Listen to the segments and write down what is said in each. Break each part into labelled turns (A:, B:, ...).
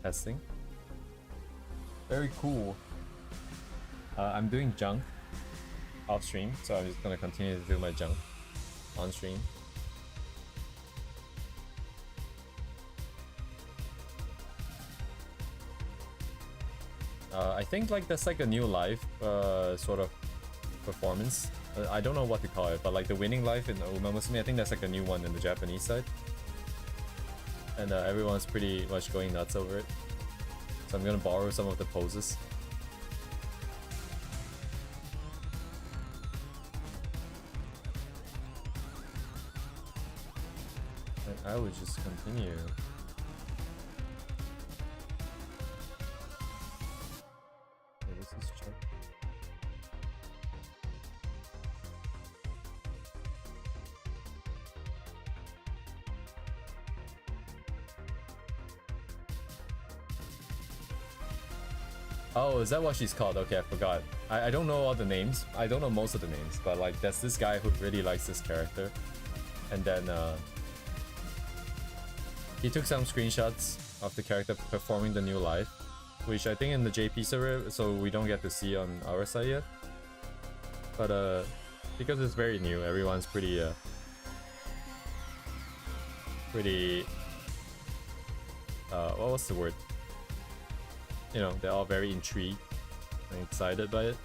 A: testing. Very cool. I'm doing junk off stream, so I'm just gonna continue to do my junk on stream. I think like that's like a new live sort of performance. I don't know what to call it, but like the winning life in Uma Musume, I think that's like a new one in the Japanese side. And everyone's pretty much going nuts over it. So I'm gonna borrow some of the poses. And I would just continue. Okay, this is check. Oh, is that what she's called? Okay, I forgot. I don't know all the names. I don't know most of the names, but like there's this guy who really likes this character. And then he took some screenshots of the character performing the new live, which I think in the JP server, so we don't get to see on our side yet. But because it's very new, everyone's pretty what was the word? You know, they're all very intrigued and excited by it.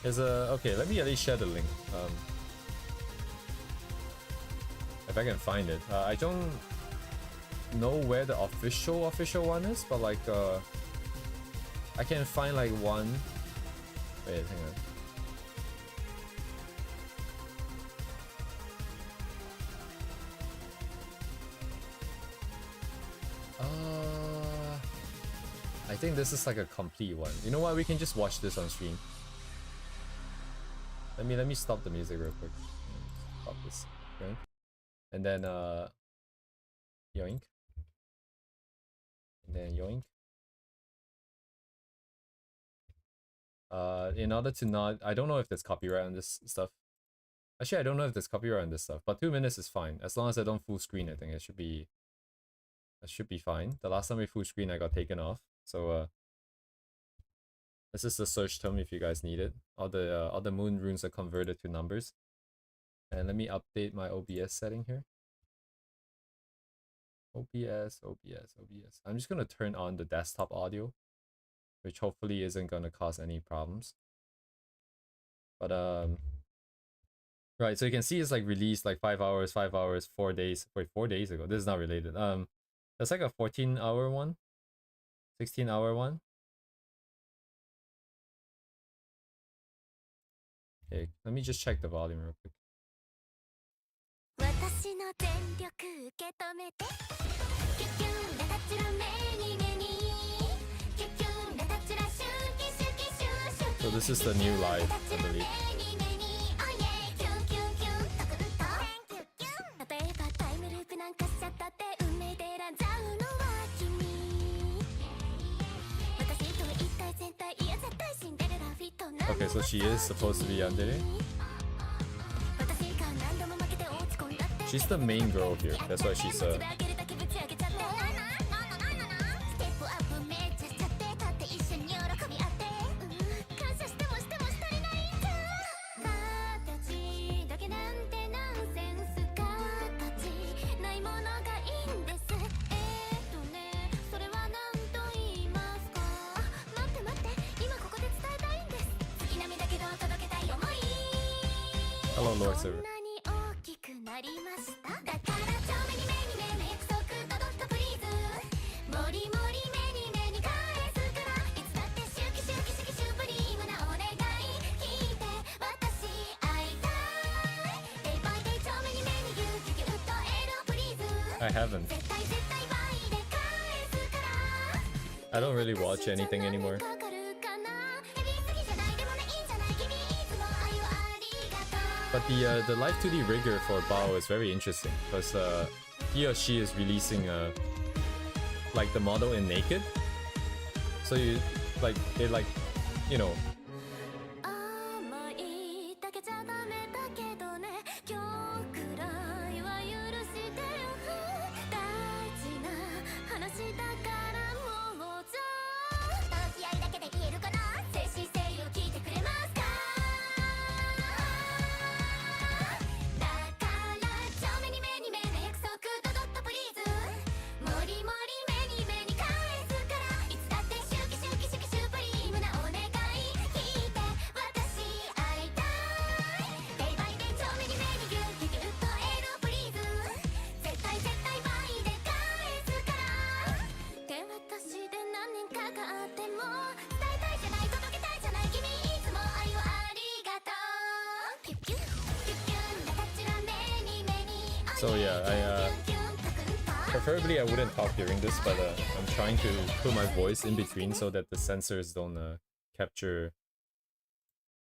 A: There's a... Okay, let me at least share the link. If I can find it. I don't know where the official one is, but like I can find like one... Wait, hang on. I think this is like a complete one. You know what? We can just watch this on stream. Let me stop the music real quick. Stop this. Okay. And then yoink. And then yoink. In order to not, I don't know if there's copyright on this stuff. Actually, I don't know if there's copyright on this stuff, but 2 minutes is fine. As long as I don't full screen, I think it should be fine. The last time we full screen, I got taken off. So this is the search term if you guys need it. All the moon runes are converted to numbers. And let me update my OBS setting here. OBS. I'm just gonna turn on the desktop audio, which hopefully isn't gonna cause any problems. But right, so you can see it's like released like 5 hours, 4 days. Wait, 4 days ago. This is not related. That's like a 14-hour one, 16-hour one. Okay, let me just check the volume real quick. So this is the new live, I believe. Okay, so she is supposed to be yandere. She's the main girl here. That's why she's Hello, Lord Server. I haven't. I don't really watch anything anymore. But the Live 2D rigger for Bao is very interesting because he or she is releasing like the model in naked. So you like they like, you know. So yeah, preferably I wouldn't talk during this, but I'm trying to put my voice in between so that the sensors don't capture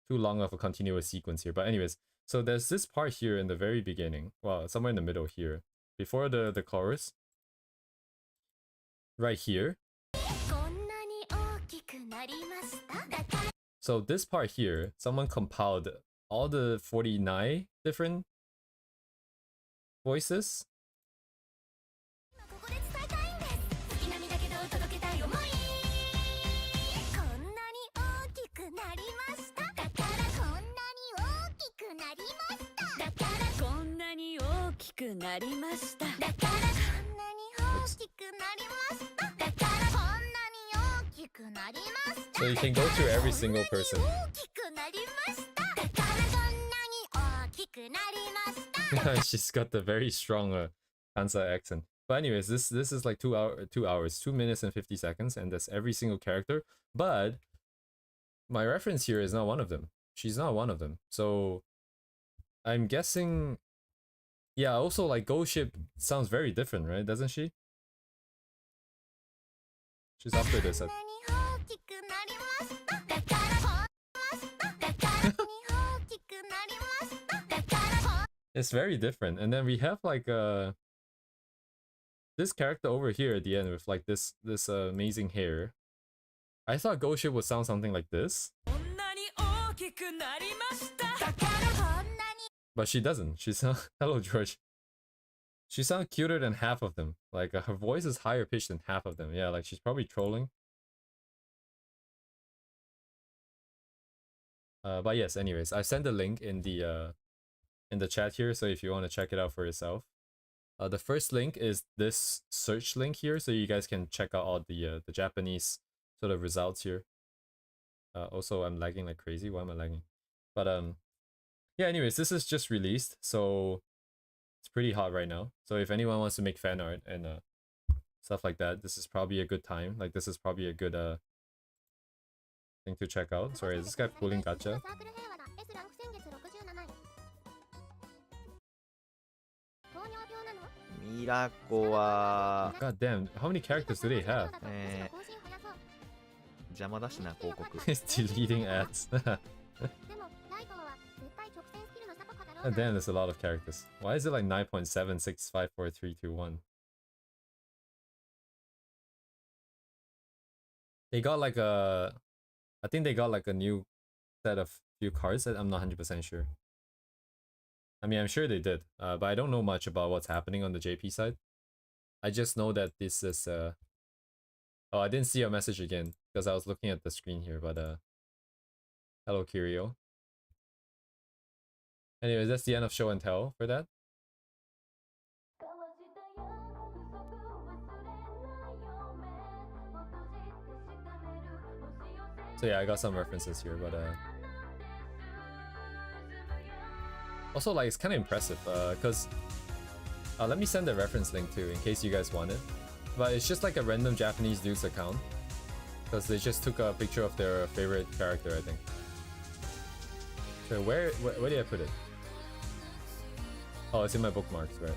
A: too long of a continuous sequence here. But anyways, so there's this part here in the very beginning, well, somewhere in the middle here, before the chorus, right here. So this part here, someone compiled all the 49 different voices. So you can go through every single person. She's got the very strong Kansai accent. But anyways, this is like 2 hours, 2 minutes and 50 seconds, and that's every single character. But my reference here is not one of them. She's not one of them. So I'm guessing, yeah, also like Ghost Ship sounds very different, right? Doesn't she? She's after this. It's very different. And then we have like this character over here at the end with like this amazing hair. I thought Ghost Ship would sound something like this. But she doesn't. She sounds hello George. She sounds cuter than half of them. Like her voice is higher pitched than half of them. Yeah, like she's probably trolling. But yes, anyways, I sent the link in the chat here, so if you want to check it out for yourself. The first link is this search link here, so you guys can check out all the Japanese sort of results here. Also, I'm lagging like crazy. Why am I lagging? But yeah, anyways, this is just released, so it's pretty hot right now. So if anyone wants to make fan art and stuff like that, this is probably a good time. Like this is probably a good thing to check out. Sorry, is this guy pulling gacha? God damn, how many characters do they have? It's deleting ads. Oh, damn, there's a lot of characters. Why is it like 9.76543321? They got like a... I think they got like a new set of few cards that I'm not 100% sure. I mean, I'm sure they did, but I don't know much about what's happening on the JP side. I just know that this is... Oh, I didn't see your message again because I was looking at the screen here, but hello, Kirio. Anyways, that's the end of show and tell for that. So yeah, I got some references here, but also like it's kind of impressive because let me send the reference link too in case you guys want it. But it's just like a random Japanese dude's account because they just took a picture of their favorite character, I think. So where did I put it? Oh, it's in my bookmarks, right?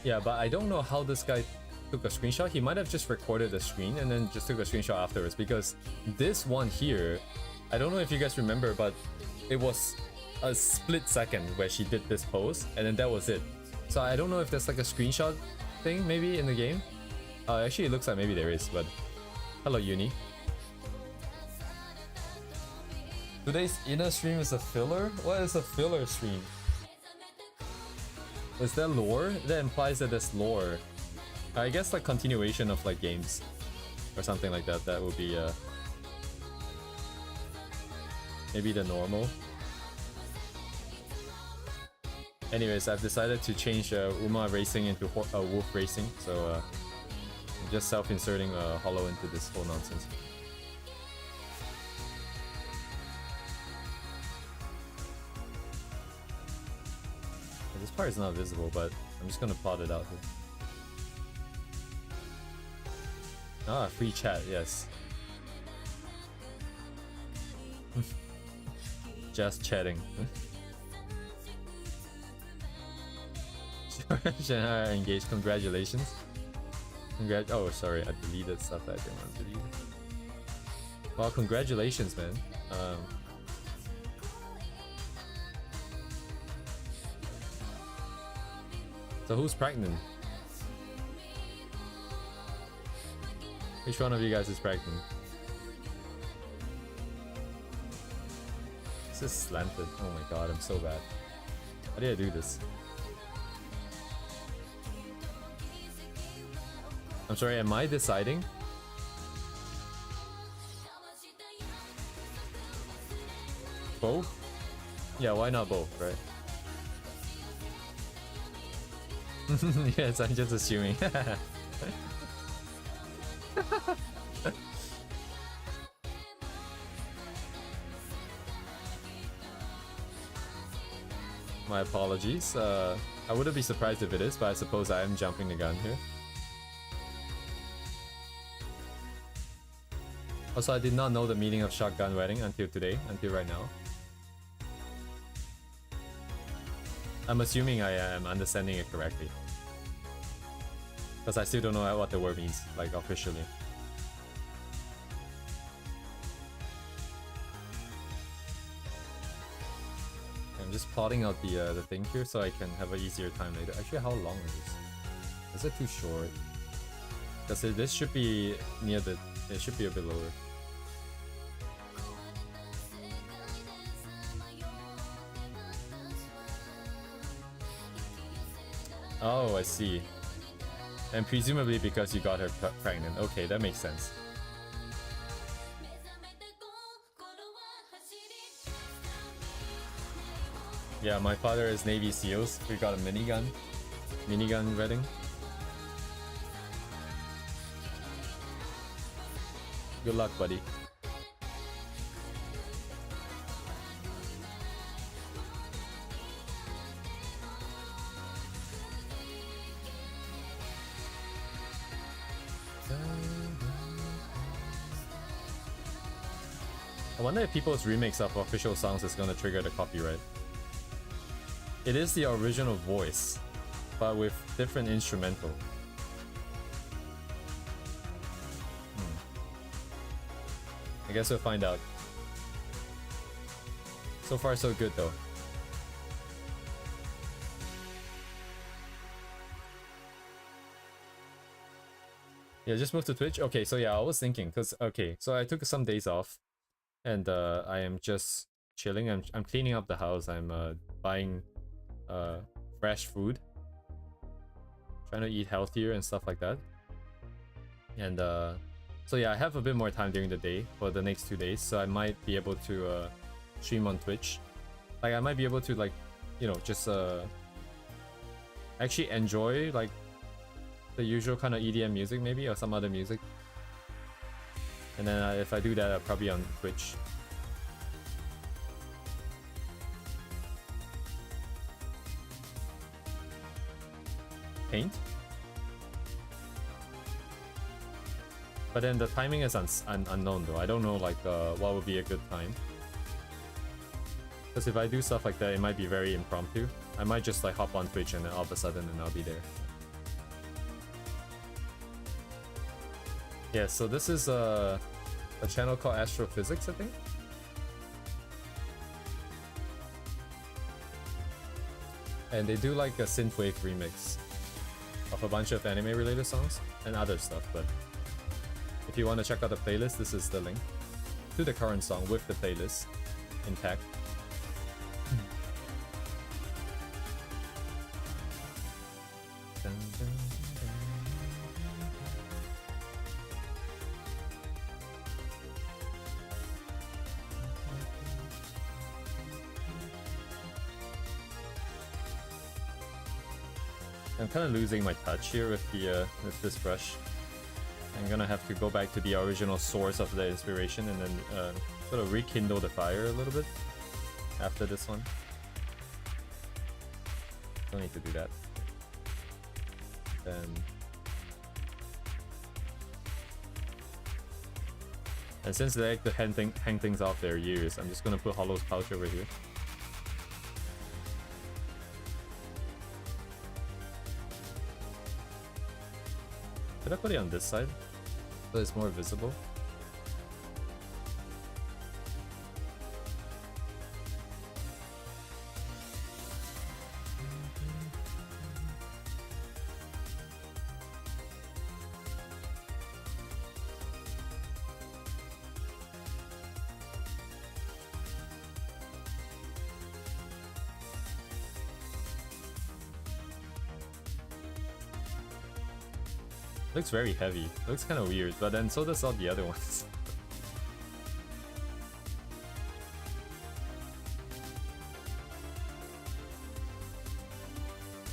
A: Yeah, but I don't know how this guy took a screenshot. He might have just recorded the screen and then just took a screenshot afterwards, because this one here, I don't know if you guys remember, but it was a split second where she did this pose and then that was it. So I don't know if there's like a screenshot thing maybe in the game. Actually it looks like maybe there is, but hello Uni. Today's inner stream is a filler? What is a filler stream? Is there lore? That implies that there's lore. I guess like continuation of like games or something like that. That would be maybe the normal. Anyways, I've decided to change Uma Racing into Wolf Racing, so I'm just self-inserting Hollow into this whole nonsense. Is this part is not visible, but I'm just gonna plot it out here. Ah, free chat, yes. Just chatting. Shanghai engaged, congratulations. Oh, sorry, I deleted stuff that I didn't want to delete. Well, congratulations, man. So who's pregnant? Which one of you guys is pregnant? This is slanted. Oh my god, I'm so bad. How did I do this? I'm sorry, am I deciding? Both? Yeah, why not both, right? Yes, I'm just assuming. My apologies. I wouldn't be surprised if it is, but I suppose I am jumping the gun here. Also, I did not know the meaning of shotgun wedding until today, until right now. I'm assuming I am understanding it correctly. Because I still don't know what the word means, like officially. I'm just plotting out the thing here so I can have an easier time later. Actually, how long is this? Is it too short? Because this should be near the... It should be a bit lower. Oh, I see. And presumably because you got her pregnant. Okay, that makes sense. Yeah, my father is Navy SEALs. We got a minigun. Minigun wedding. Good luck, buddy. I wonder if people's remix of official songs is gonna trigger the copyright. It is the original voice, but with different instrumental. I guess we'll find out. So far so good though. Yeah, just moved to Twitch. Okay, so yeah, I was thinking, cause okay, so I took some days off, and I am just chilling. I'm cleaning up the house. I'm buying fresh food, trying to eat healthier and stuff like that. And so yeah, I have a bit more time during the day for the next 2 days, so I might be able to stream on Twitch. Like I might be able to, like, you know, just actually enjoy like the usual kind of EDM music maybe, or some other music. And then if I do that, I'll probably on Twitch. Paint? But then the timing is unknown though. I don't know like what would be a good time. Because if I do stuff like that, it might be very impromptu. I might just like hop on Twitch and then all of a sudden then I'll be there. Yeah, so this is a channel called Astrophysics, I think. And they do like a synthwave remix of a bunch of anime related songs and other stuff, but if you want to check out the playlist, this is the link to the current song with the playlist intact. I'm kind of losing my touch here with the with this brush. I'm gonna have to go back to the original source of the inspiration and then sort of rekindle the fire a little bit after this one. Don't need to do that. Then... And since they like to hang things off their ears, I'm just gonna put Hollow's pouch over here. Should I put it on this side so it's more visible? Looks very heavy. Looks kind of weird, but then so does all the other ones.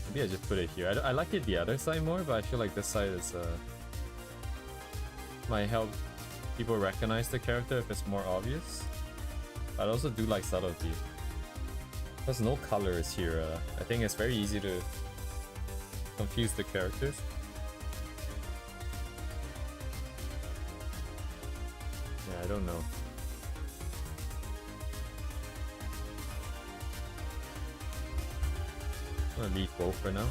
A: Maybe I just put it here. I like it the other side more, but I feel like this side is might help people recognize the character if it's more obvious. But I also do like subtlety. There's no colors here. I think it's very easy to confuse the characters. I don't know. I'm gonna leave both for now.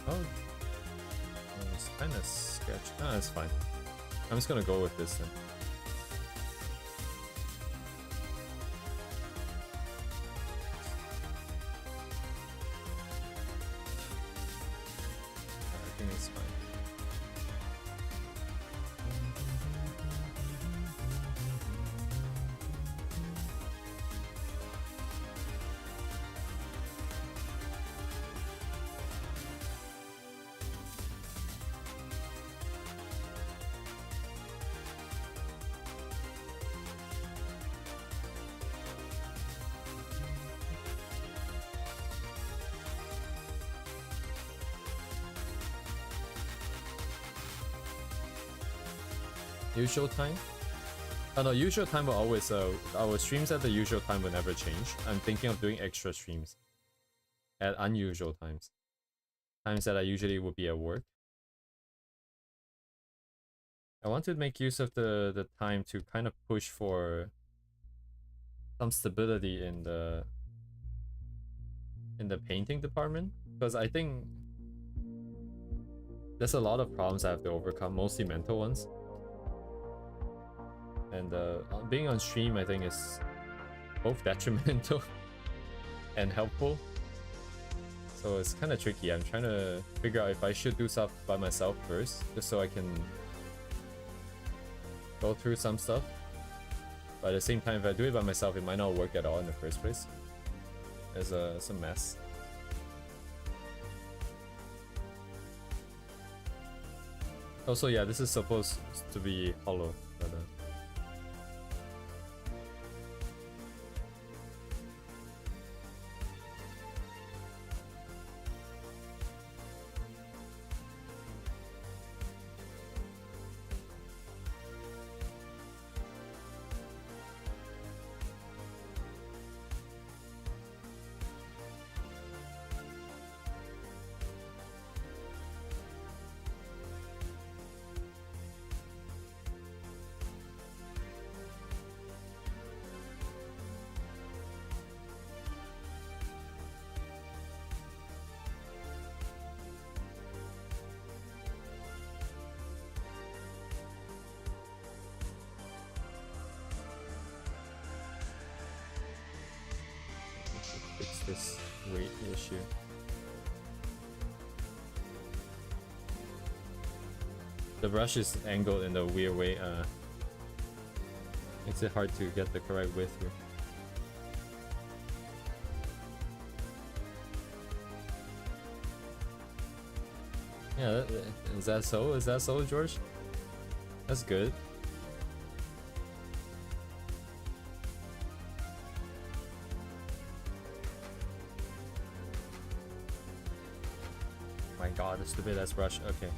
A: Oh, it's kind of sketch. Ah, it's fine. I'm just gonna go with this then. Usual time? Oh no, usual time will always, our streams at the usual time will never change. I'm thinking of doing extra streams at unusual times. Times that I usually would be at work. I want to make use of the time to kind of push for some stability in the painting department, because I think there's a lot of problems I have to overcome, mostly mental ones. And being on stream, I think, is both detrimental and helpful. So it's kind of tricky. I'm trying to figure out if I should do stuff by myself first, just so I can go through some stuff. But at the same time, if I do it by myself, it might not work at all in the first place. It's a mess. Also, yeah, this is supposed to be hollow, but this weight issue. The brush is angled in a weird way, makes it hard to get the correct width here. Yeah, is that so? Is that so, George? That's good. My god, the stupid ass brush. Okay.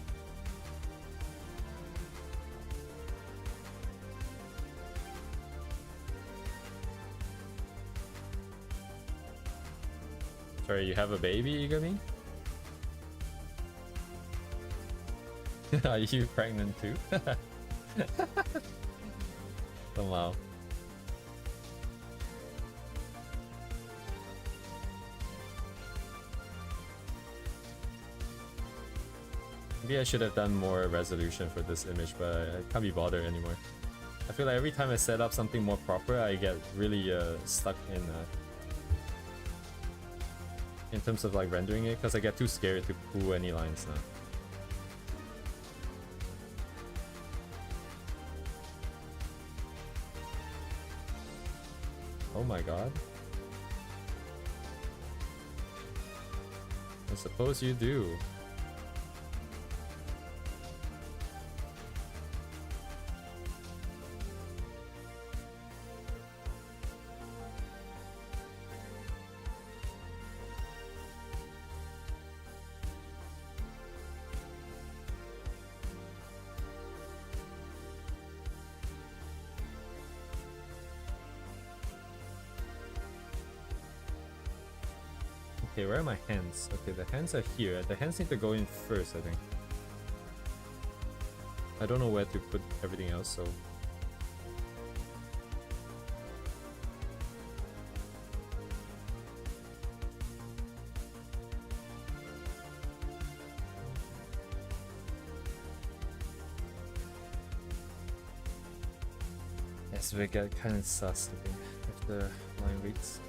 A: Sorry, you have a baby, Igami? Are you pregnant too? Oh wow. Maybe I should have done more resolution for this image, but I can't be bothered anymore. I feel like every time I set up something more proper, I get really stuck in terms of like rendering it, because I get too scared to pull any lines now. Oh my god. I suppose you do. Okay, where are my hands? Okay, the hands are here. The hands need to go in first, I think. I don't know where to put everything else, so... Yes, we get kind of sus, I think, if the line reads.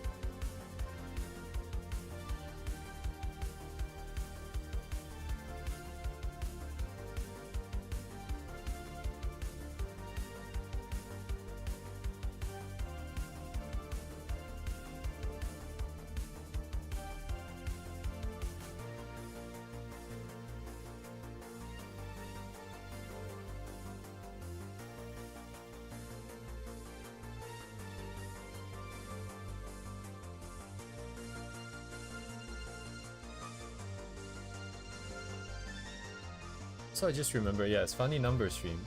A: So I just remember, yeah, it's funny number stream.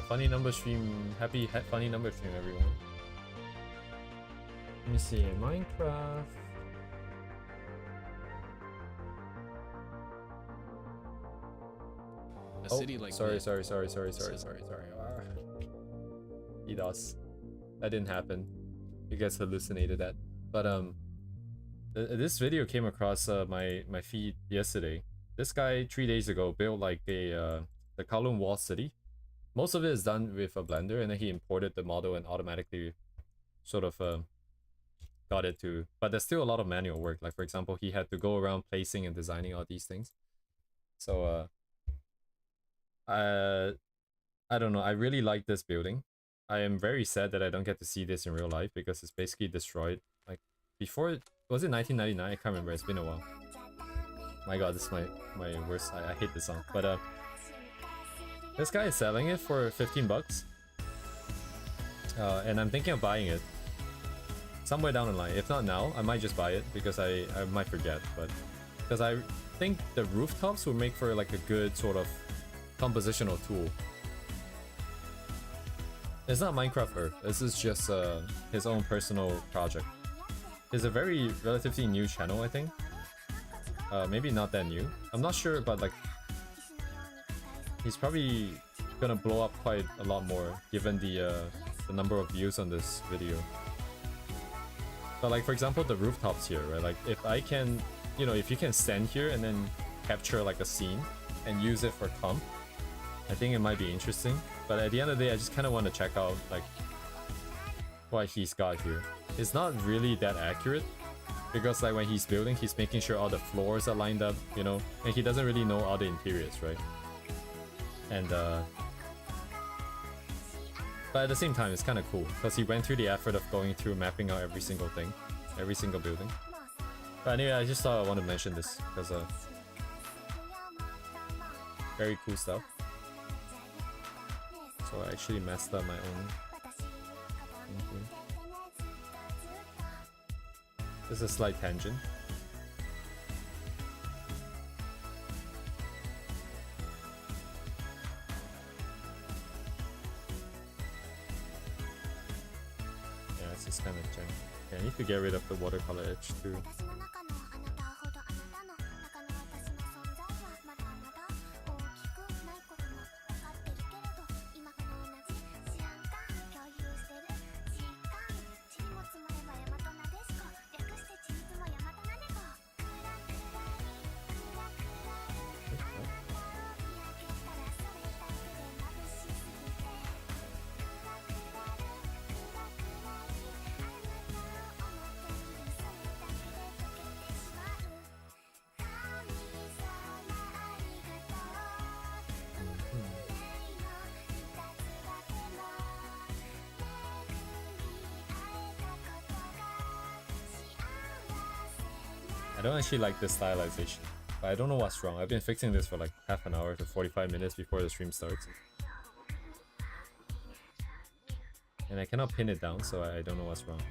A: Funny number stream, happy funny number stream, everyone. Let me see, Minecraft.
B: A city like
A: sorry.
B: this.
A: EDOS. That didn't happen. You guys hallucinated that. But this video came across my feed yesterday. This guy 3 days ago built like the Kowloon Wall City. Most of it is done with a Blender, and then he imported the model and automatically sort of got it to. But there's still a lot of manual work. Like for example, he had to go around placing and designing all these things. So I don't know. I really like this building. I am very sad that I don't get to see this in real life because it's basically destroyed. Like before, was it 1999? I can't remember. It's been a while. My god, this is my worst. I hate this song. But this guy is selling it for 15 bucks. And I'm thinking of buying it somewhere down the line. If not now, I might just buy it because I might forget. But because I think the rooftops would make for like a good sort of compositional tool. It's not Minecraft Earth. This is just his own personal project. It's a very relatively new channel, I think. Maybe not that new. I'm not sure, but like he's probably gonna blow up quite a lot more given the number of views on this video. But like for example, the rooftops here, right? Like if I can, you know, if you can stand here and then capture like a scene and use it for comp, I think it might be interesting. But at the end of the day, I just kind of want to check out like what he's got here. It's not really that accurate. Because like when he's building, he's making sure all the floors are lined up, you know, and he doesn't really know all the interiors, right? And but at the same time, it's kind of cool because he went through the effort of going through mapping out every single thing, every single building. But anyway, I just thought I want to mention this because very cool stuff. So I actually messed up my own thing here. This is a slight tangent. Yeah, it's just kind of jank. Okay, I need to get rid of the watercolor edge too. don't actually like this stylization. But I don't know what's wrong. I've been fixing this for like half an hour to 45 minutes before the stream starts. And I cannot pin it down, so I don't know what's wrong.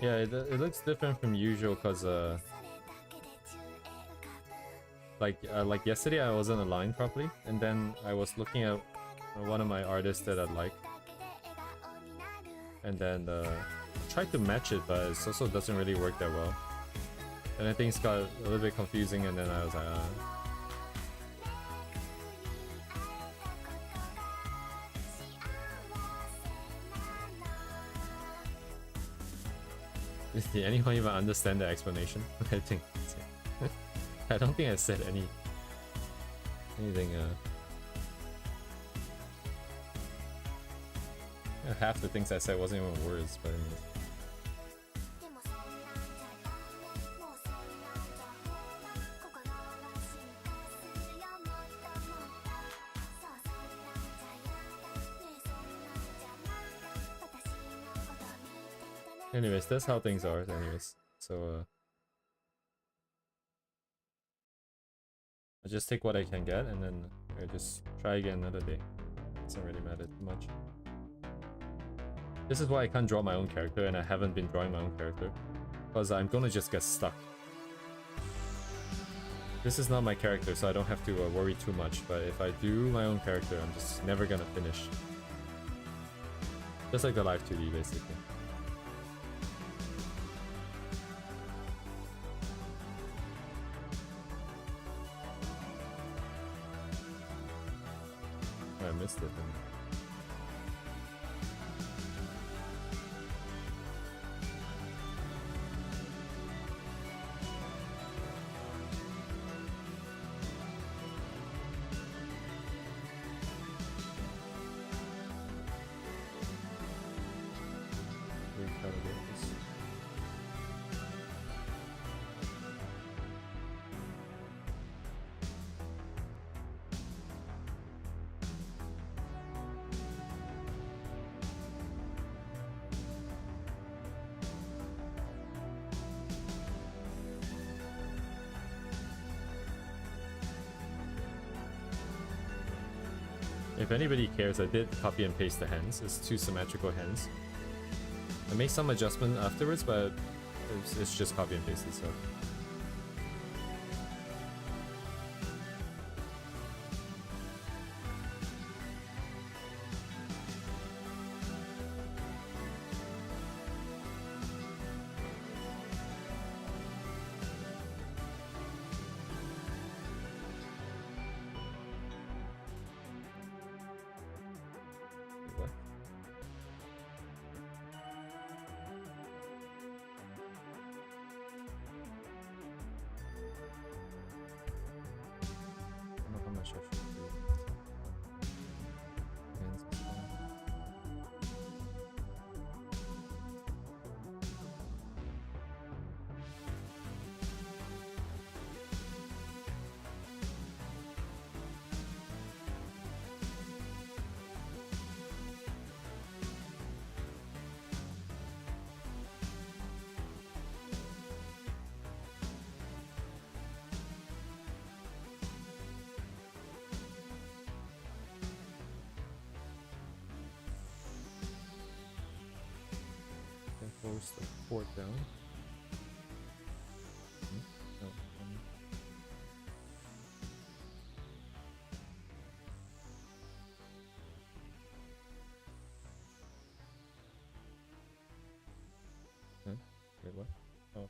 A: Yeah, it looks different from usual because like yesterday I wasn't aligned properly, and then I was looking at one of my artists that I like, and then tried to match it, but it also doesn't really work that well. And I think it's got a little bit confusing, and then I was like, Did anyone even understand the explanation? I think I don't think I said anything half the things I said wasn't even words, but anyways. Anyways, that's how things are anyways. So I just take what I can get, and then I just try again another day. Doesn't really matter too much. This is why I can't draw my own character, and I haven't been drawing my own character, because I'm gonna just get stuck. This is not my character, so I don't have to worry too much, but if I do my own character, I'm just never gonna finish. Just like the Live 2D, basically. I missed it. If anybody cares, I did copy and paste the hands. It's two symmetrical hands. I made some adjustment afterwards, but it's just copy and pasted, so. Force the port down. No, wait, what? Oh.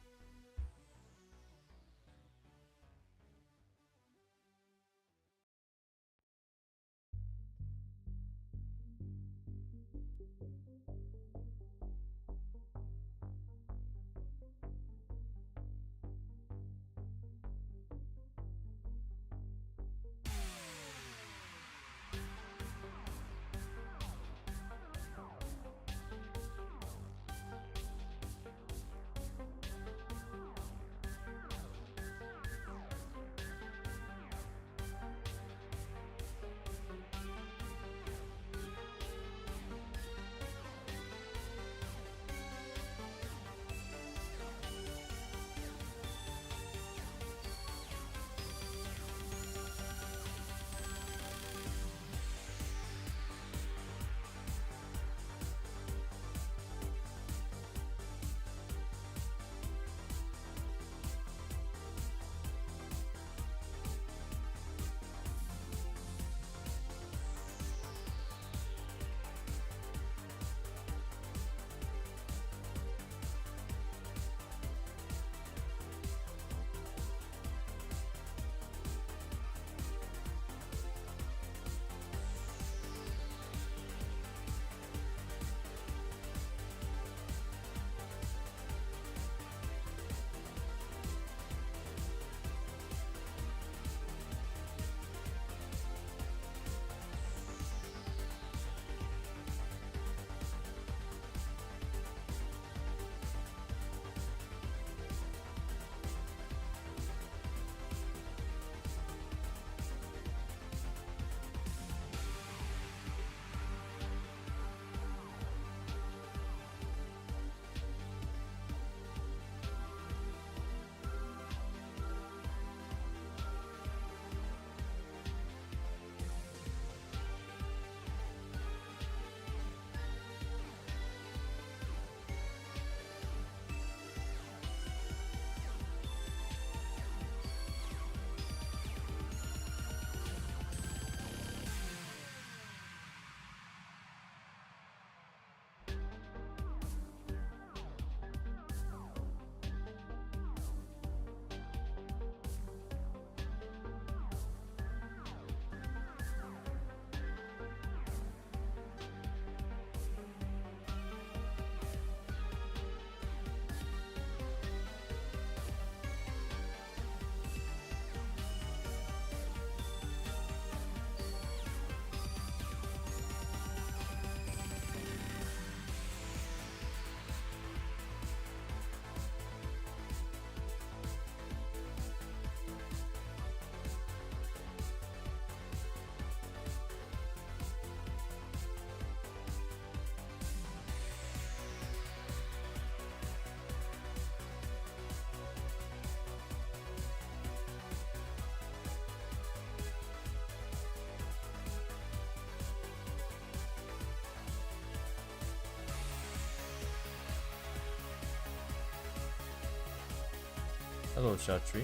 A: Hello, Shatri.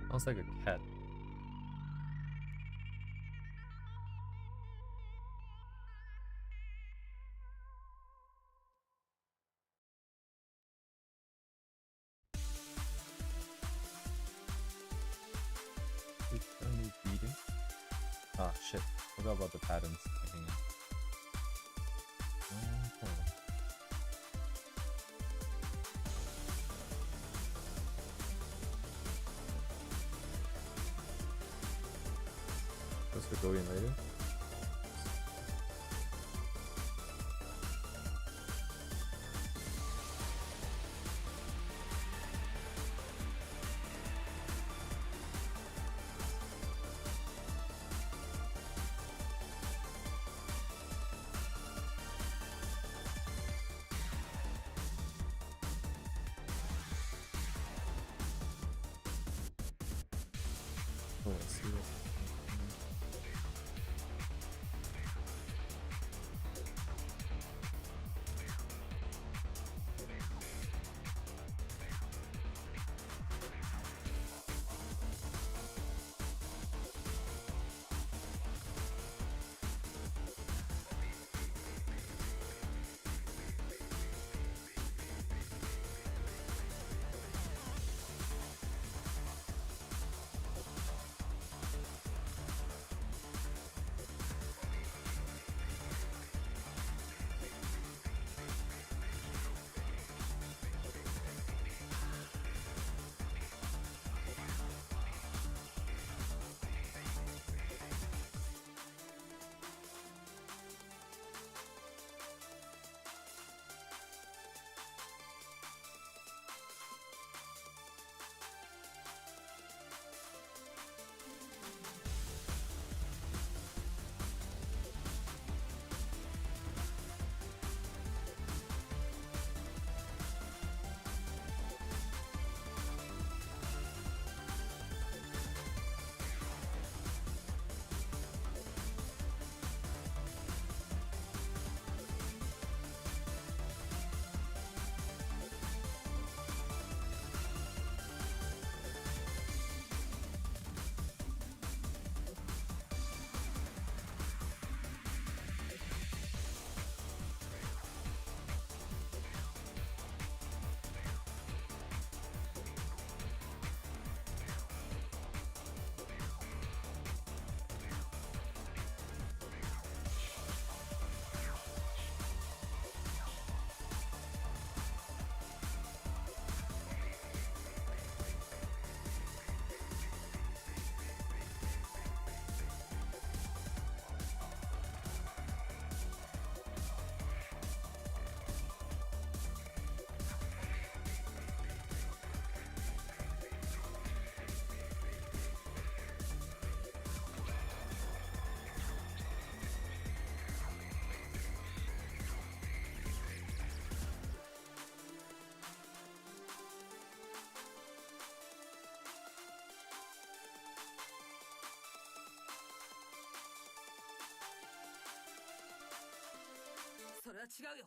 A: Sounds like a cat. Which one is beating? Ah, shit. Forgot about the patterns. Hang on. Oh. Supposed to go in later. Oh, I see it.
B: 違うよ。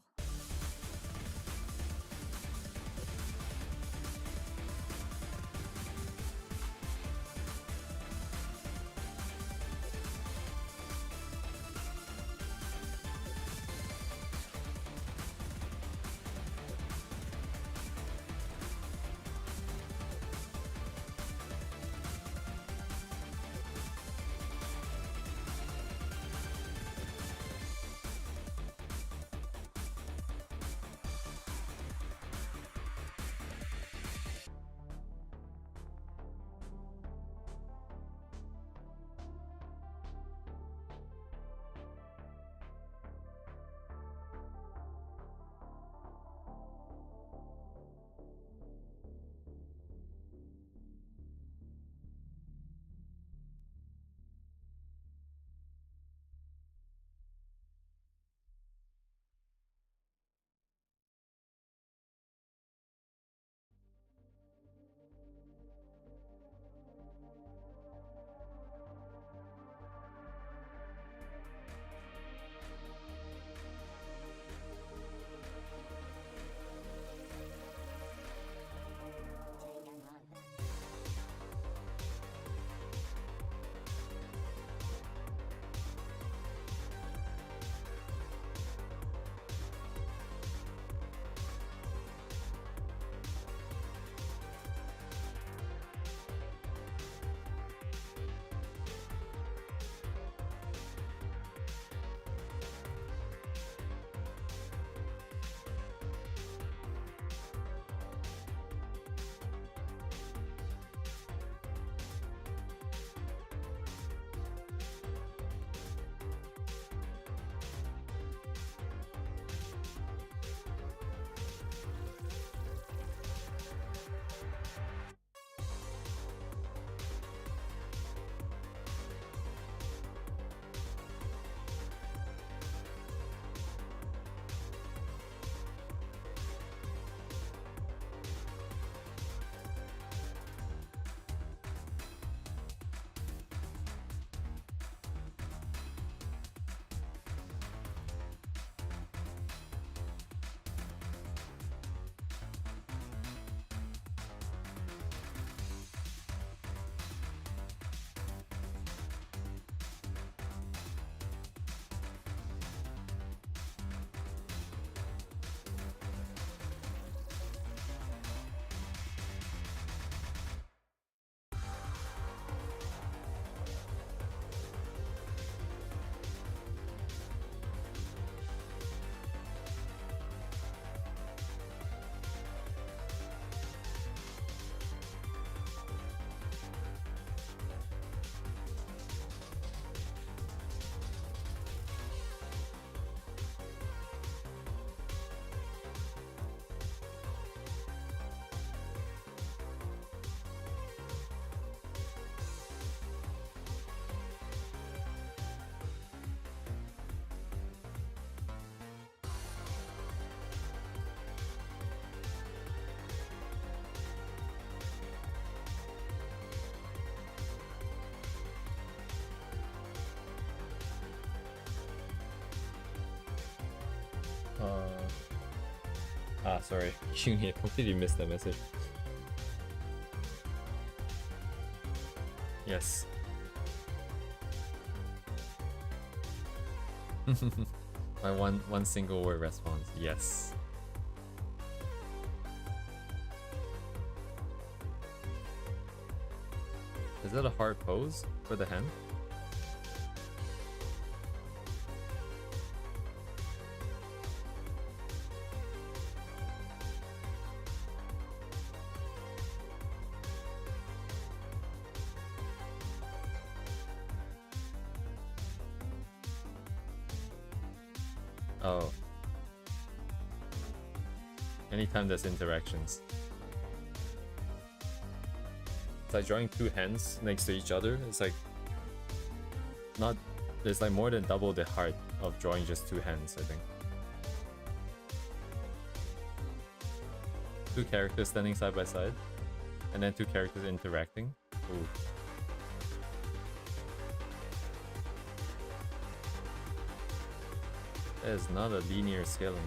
A: Sorry. I completely missed that message. Yes. My one single word response. Yes. Is that a hard pose for the hen? Oh. Anytime there's interactions. It's like drawing two hens next to each other. It's like not, there's like more than double the heart of drawing just two hens, I think. Two characters standing side by side, and then two characters interacting. Ooh. That is not a linear scaling.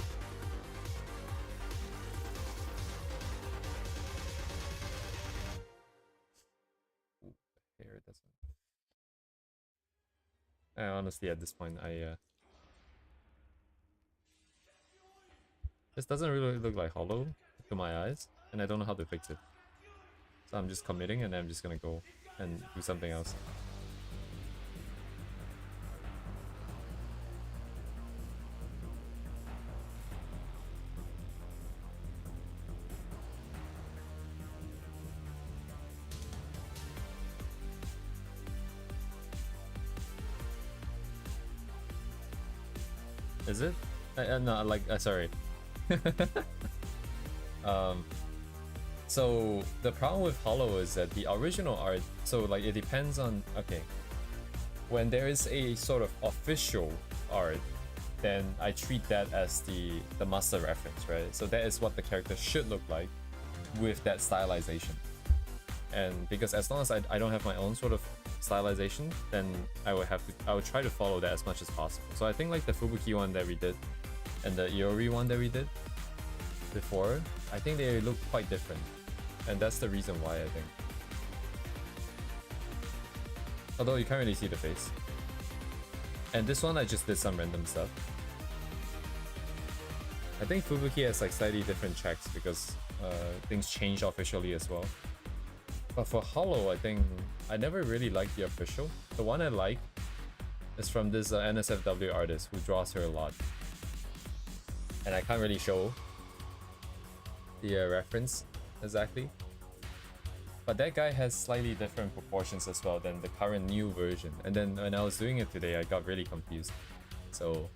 A: Ooh, the hair doesn't. Honestly, at this point, this doesn't really look like hollow to my eyes, and I don't know how to fix it. So I'm just committing, and I'm just gonna go and do something else. Is it? No, like, sorry. So the problem with Hollow is that the original art, so like it depends on, okay, when there is a sort of official art, then I treat that as the master reference, right? So that is what the character should look like with that stylization. And because as long as I don't have my own sort of stylization, then I would try to follow that as much as possible. So I think like the Fubuki one that we did and the Iori one that we did before, I think they look quite different. And that's the reason why, I think. Although you can't really see the face. And this one I just did some random stuff. I think Fubuki has like slightly different checks because things change officially as well. But for Hollow, I think I never really liked the official. The one I like is from this NSFW artist who draws her a lot. And I can't really show the reference exactly. But that guy has slightly different proportions as well than the current new version. And then when I was doing it today, I got really confused. So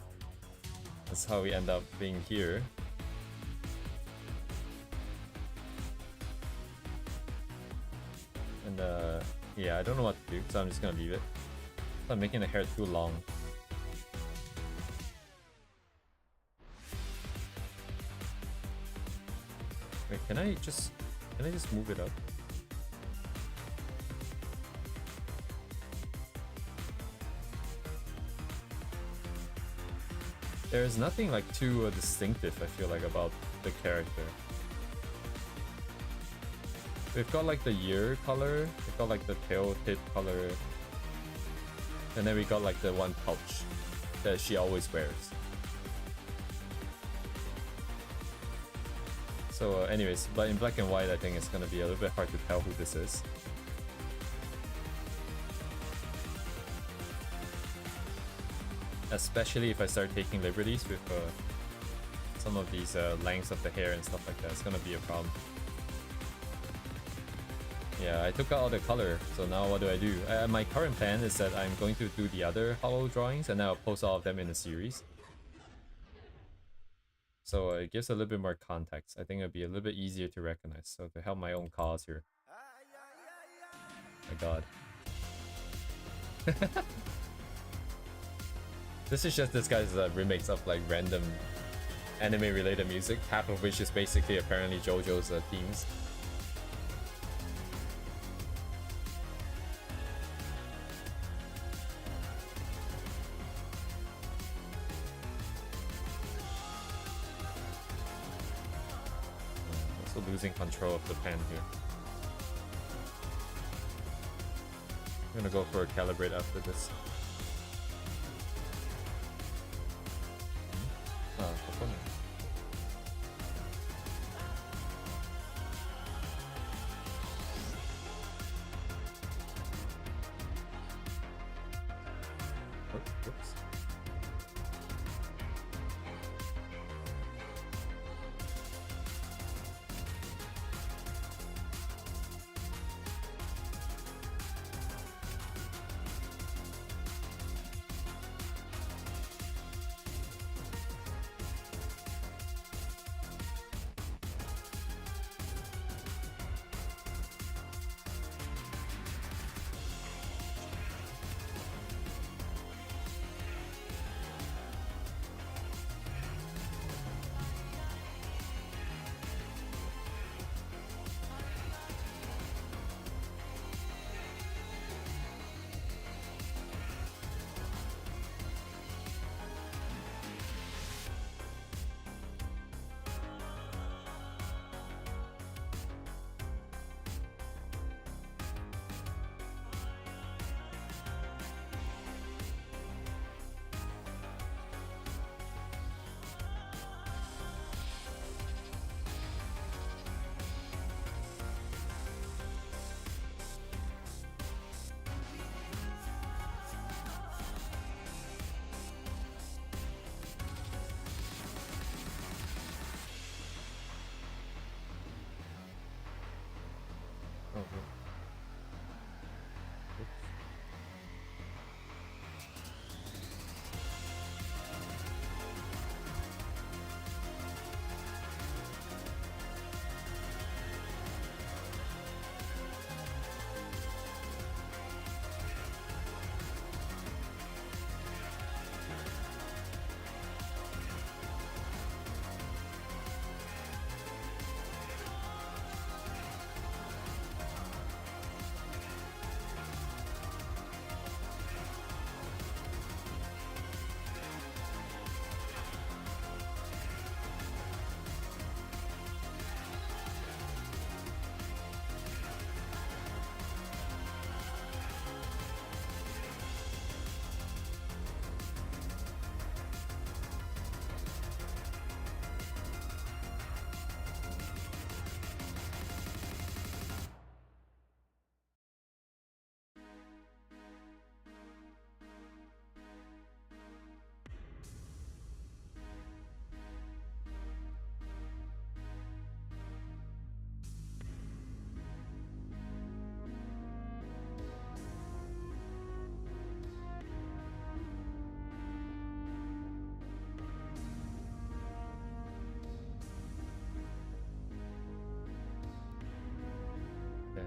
A: that's how we end up being here. And yeah, I don't know what to do, so I'm just gonna leave it. I'm making the hair too long. Wait, can I just move it up? There's nothing like too distinctive, I feel like, about the character. We've got like the ear color, we've got like the tail tip color, and then we got like the one pouch that she always wears. So anyways, but in black and white I think it's gonna be a little bit hard to tell who this is. Especially if I start taking liberties with some of these lengths of the hair and stuff like that, it's gonna be a problem. Yeah, I took out all the color, so now what do? My current plan is that I'm going to do the other Hollow drawings and then I'll post all of them in a series. So it gives a little bit more context. I think it'll be a little bit easier to recognize. So to help my own cause here. My god. This is just this guy's remix of like random anime related music, half of which is basically apparently JoJo's themes. Also losing control of the pen here. I'm gonna go for a calibrate after this.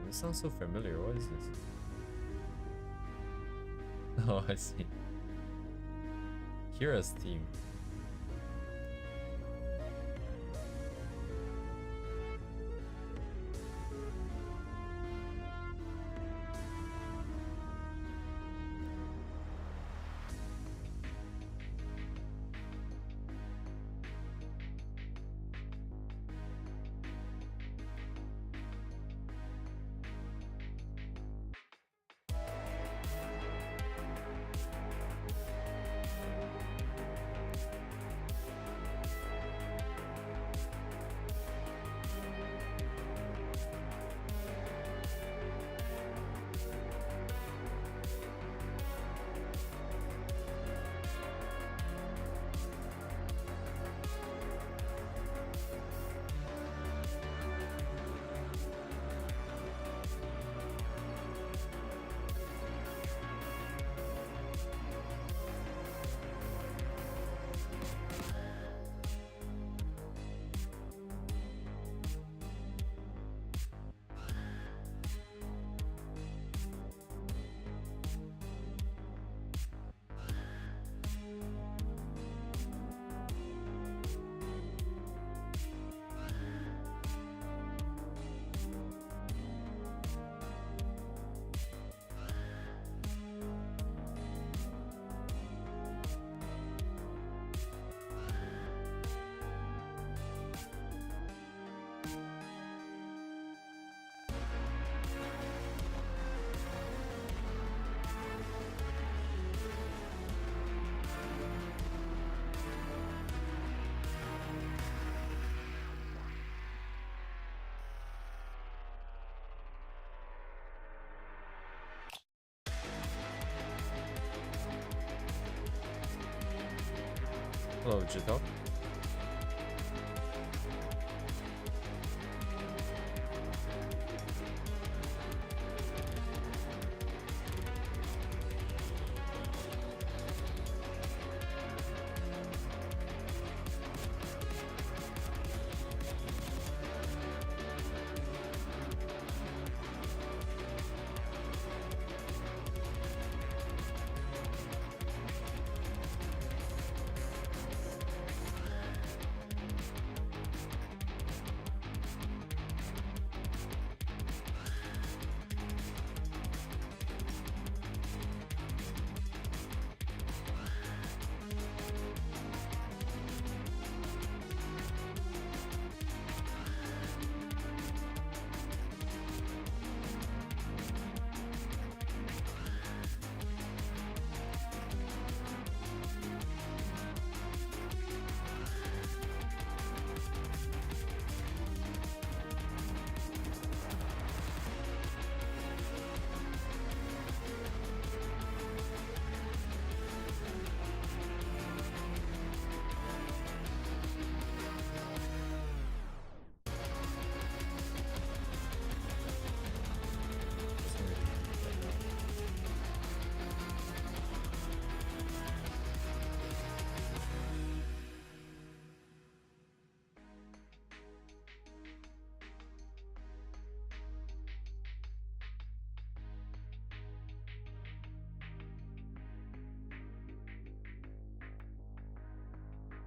A: It sounds so familiar. What is this? Oh, I see. Kira's team. Hello, Jito.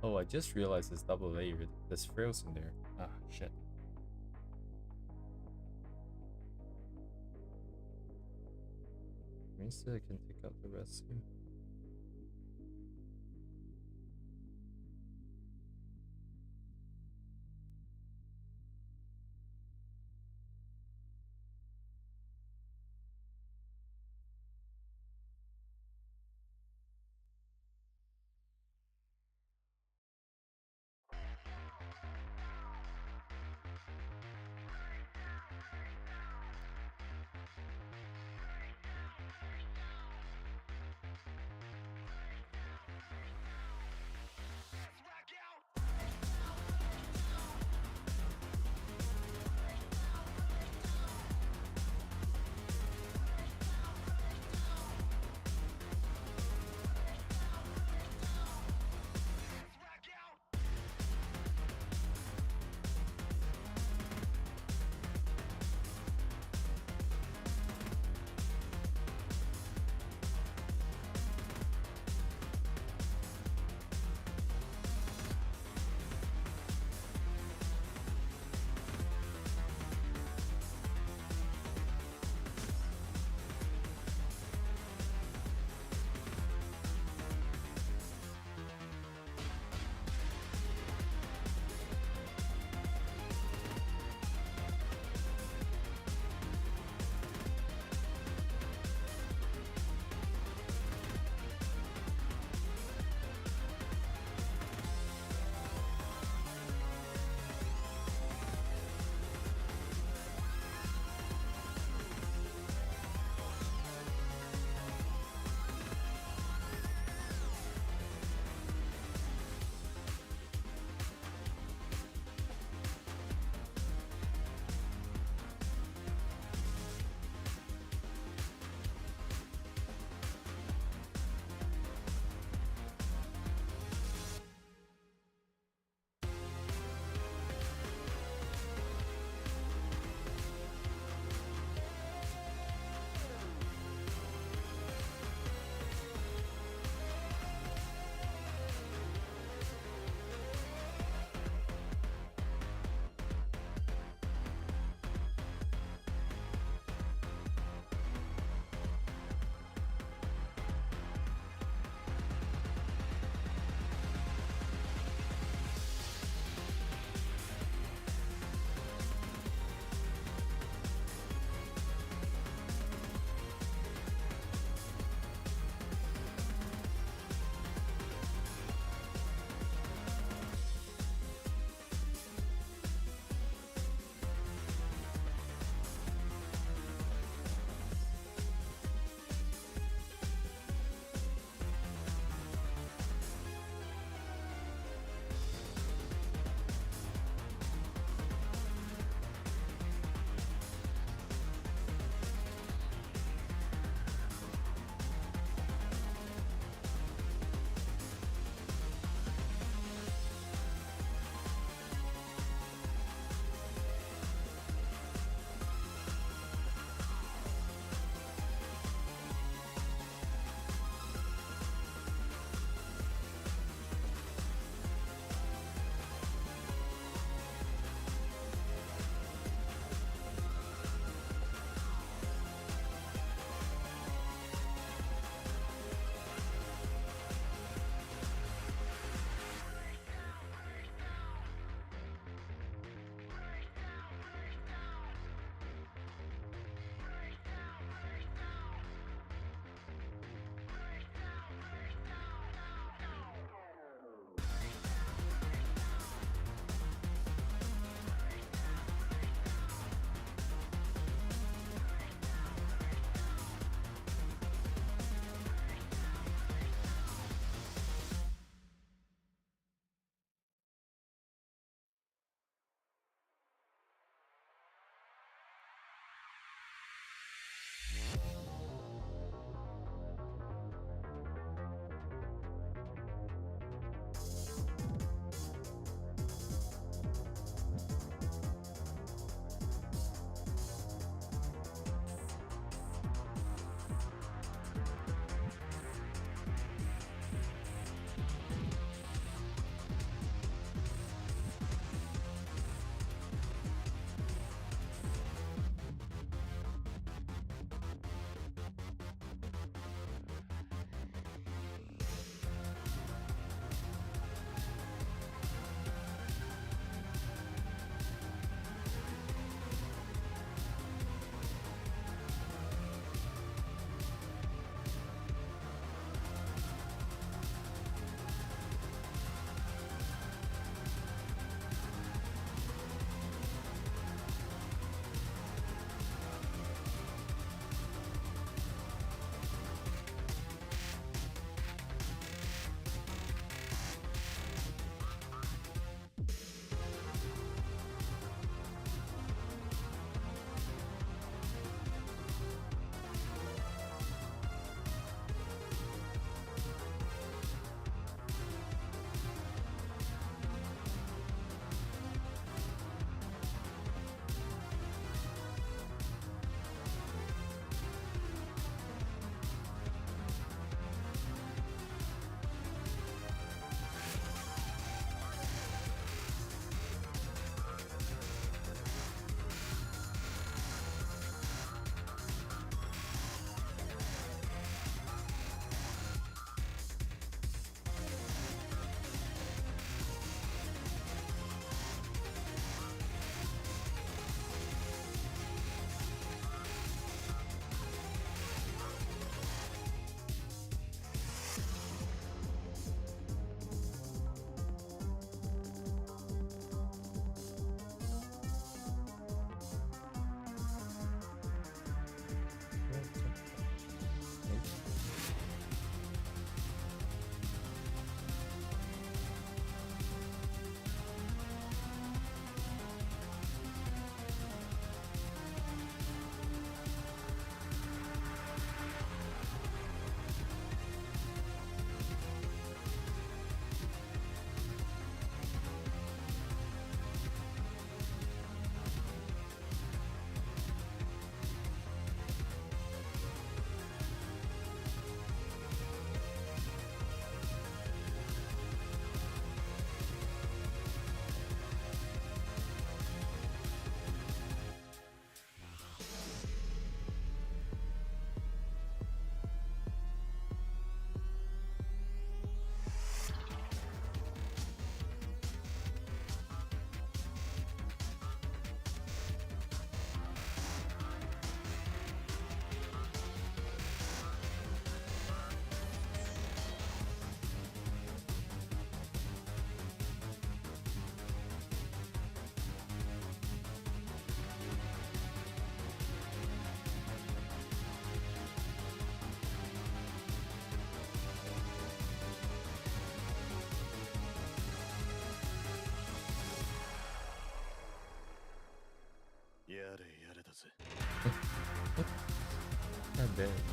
A: Oh, I just realized it's double A with this frills in there. Ah, shit. Means that I can take out the rest here. there.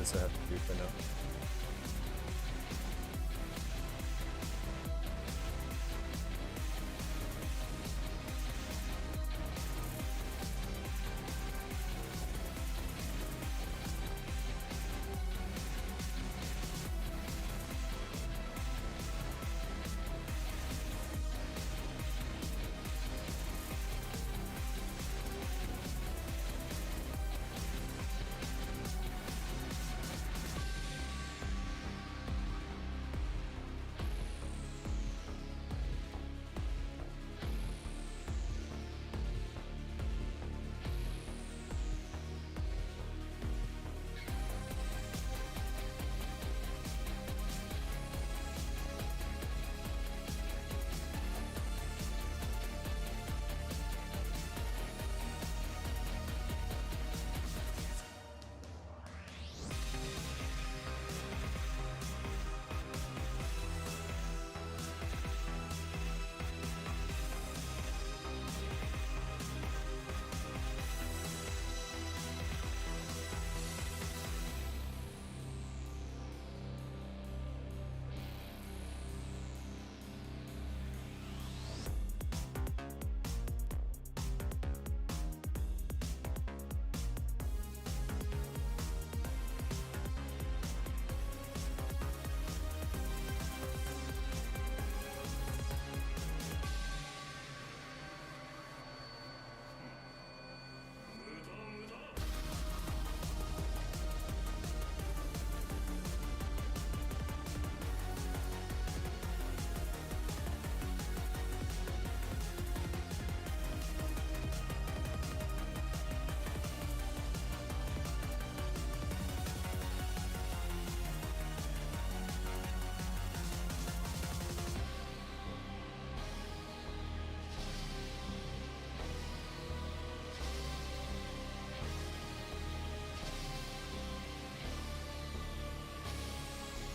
A: this will have to do for now.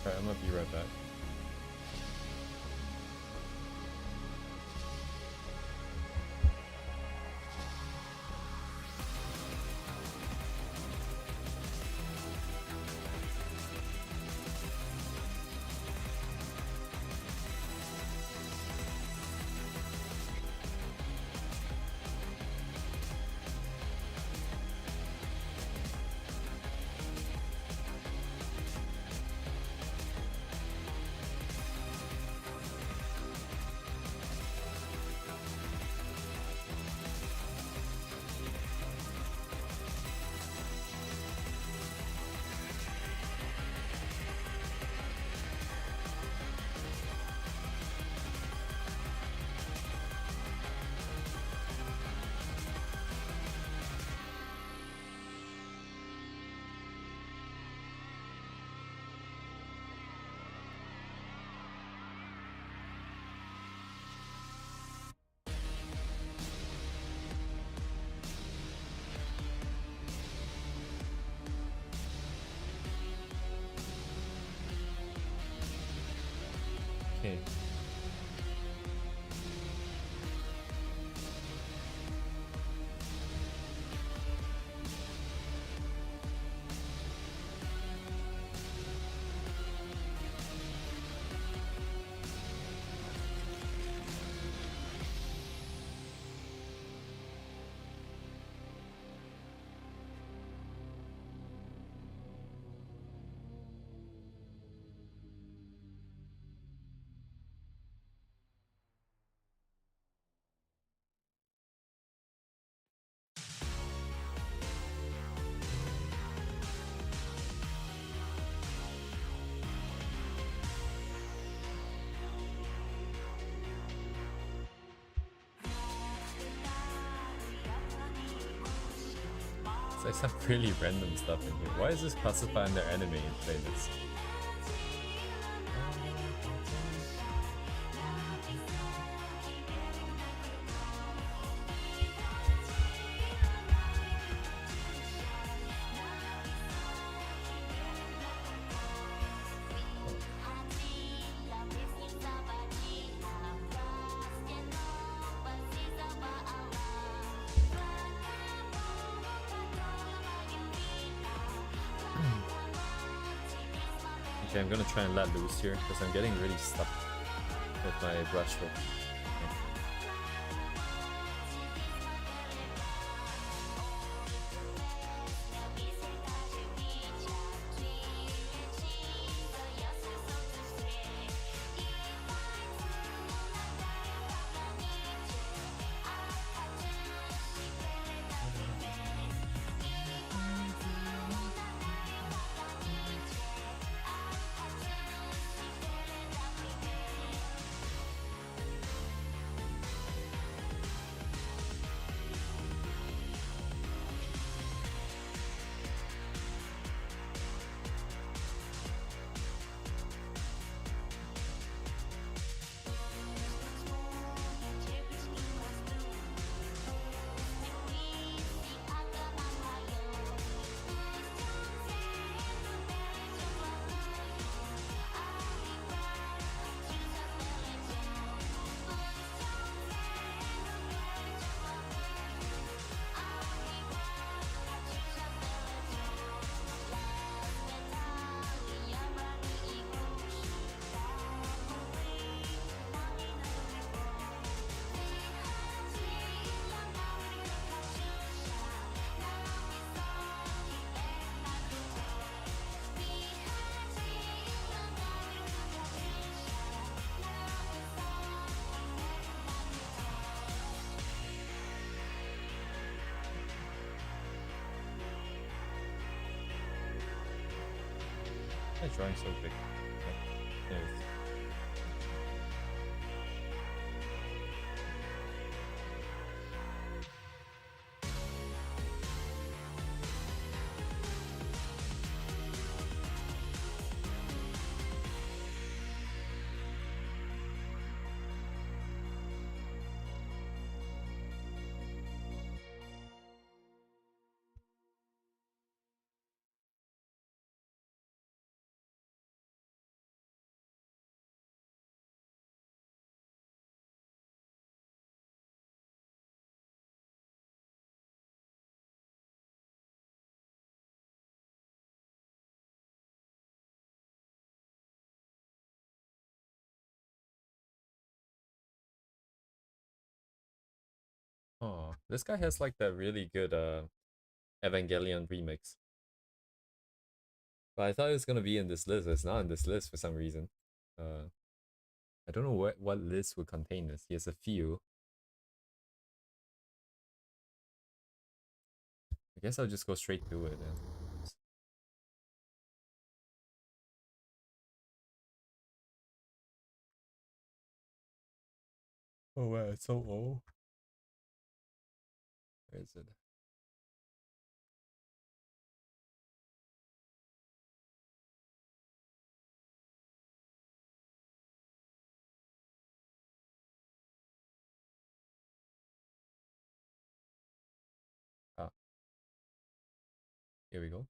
A: Alright, I'm gonna be right back. Okay. It's like some really random stuff in here. Why is this classified under anime in playlist? Okay, I'm gonna try and let loose here because I'm getting really stuck with my brushstroke. Why is drawing so big? Oh, there it is. Oh, this guy has like that really good Evangelion remix. But I thought it was gonna be in this list. It's not in this list for some reason. I don't know what list would contain this. He has a few. I guess I'll just go straight to it then. Oh wow, it's so old. Where is it? Ah, here we go.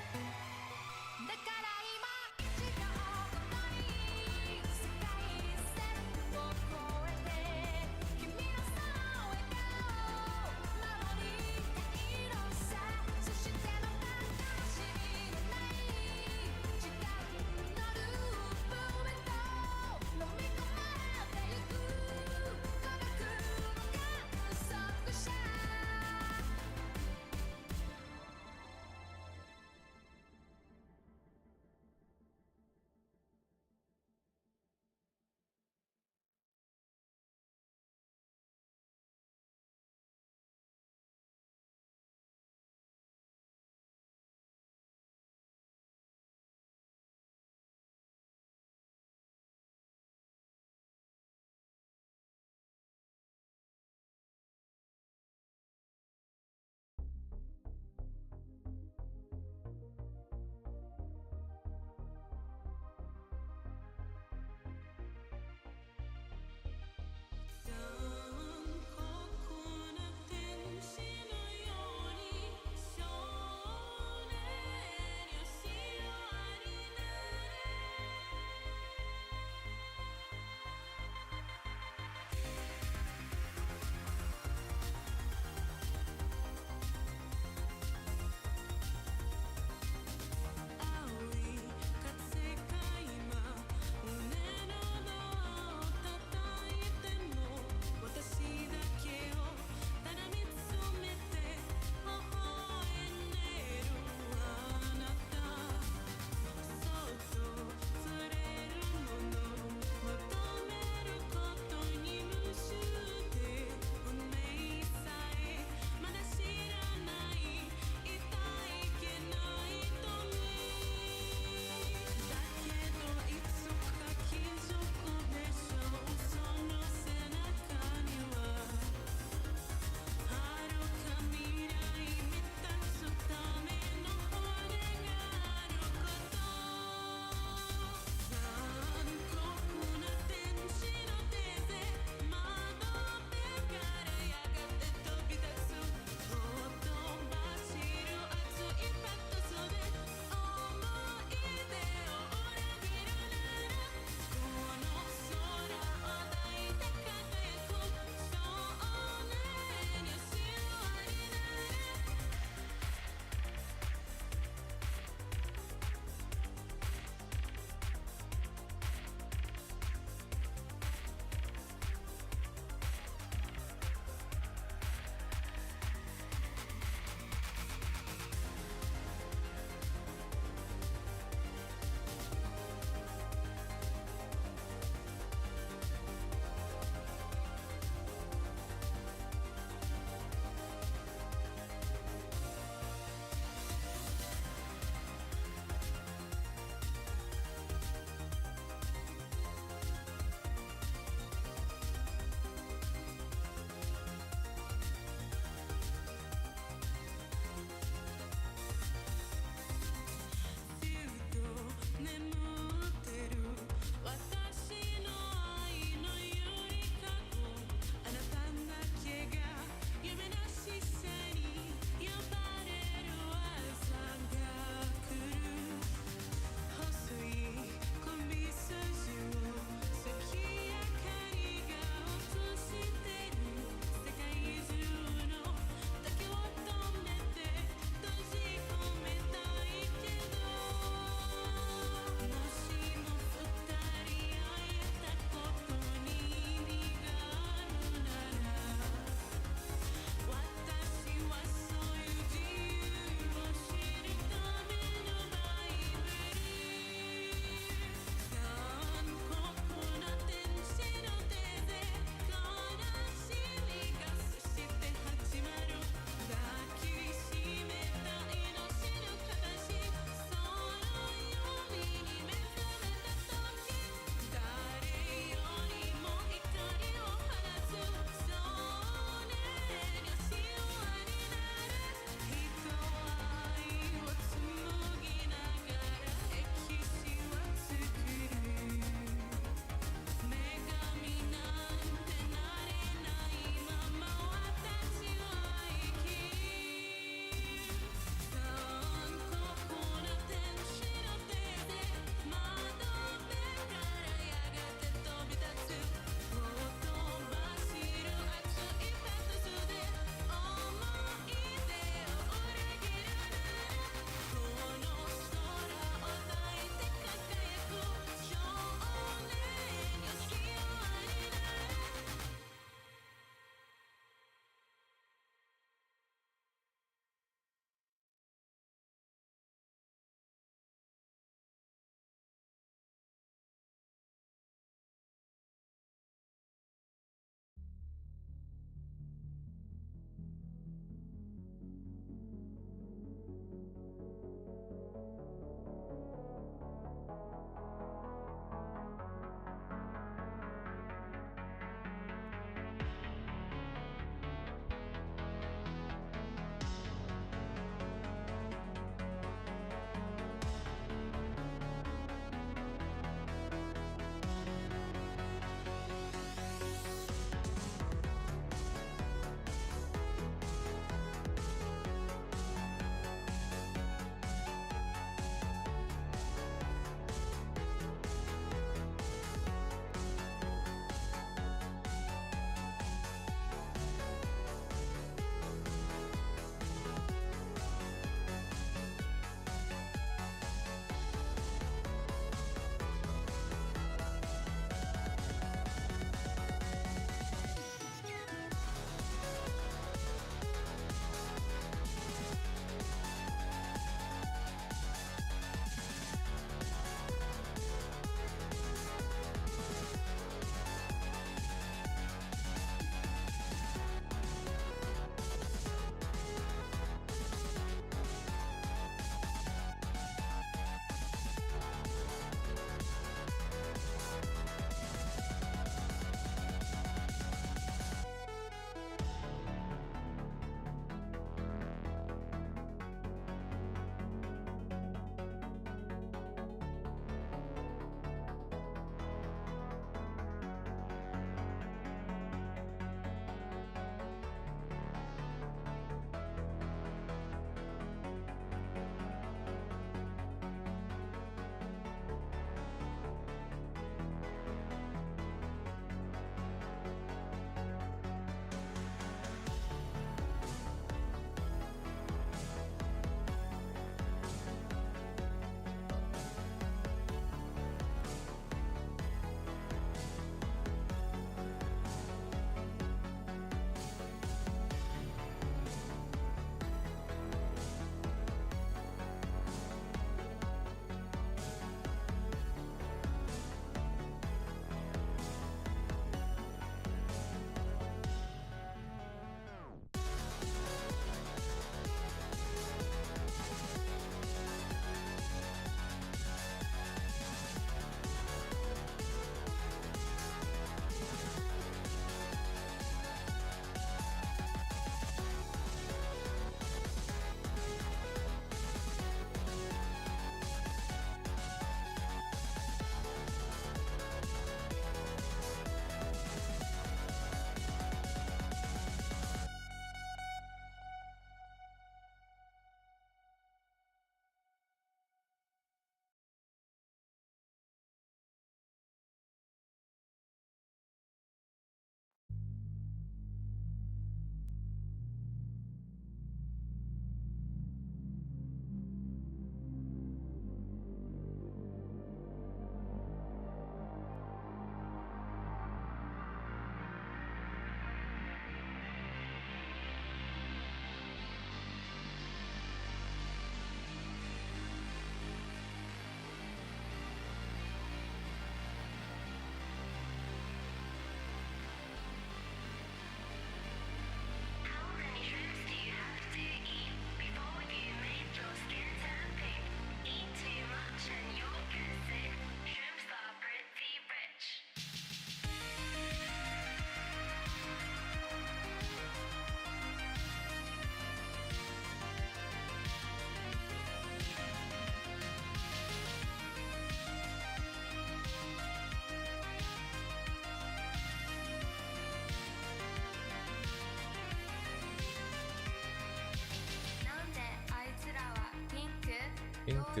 A: ピンク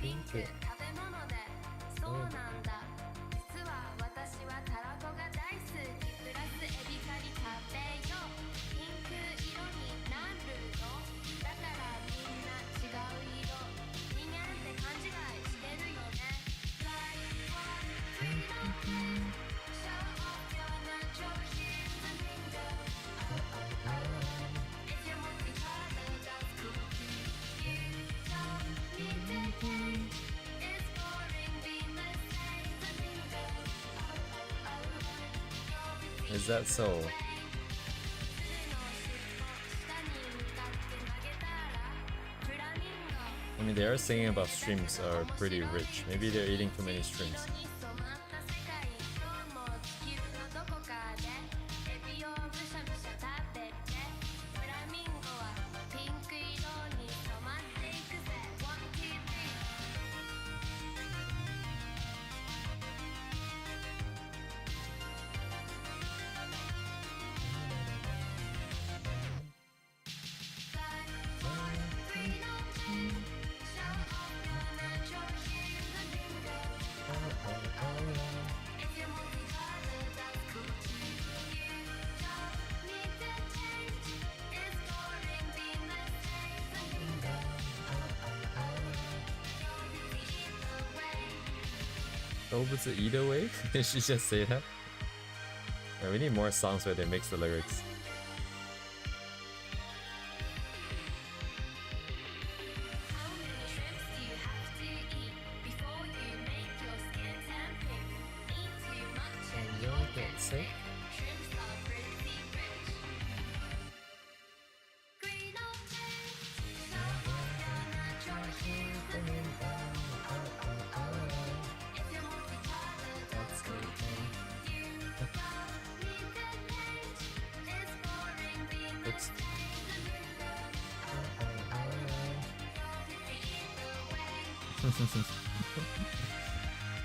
A: ピンクそうなんだ実は私はたらこが大好きプラスエビカリ食べようピンク色になるのだからみんな違う色人間って勘違いしてるよね Like what we don't play Show off your natural here's the bingo Oh oh oh If you want each other that's cool You don't need to change It's boring being the same the bingo Oh oh oh Is that so? I mean, they are singing about streams are pretty rich. Maybe they're eating too many streams. Dobutsu either way? Did she just say that? Yeah, we need more songs where they mix the lyrics.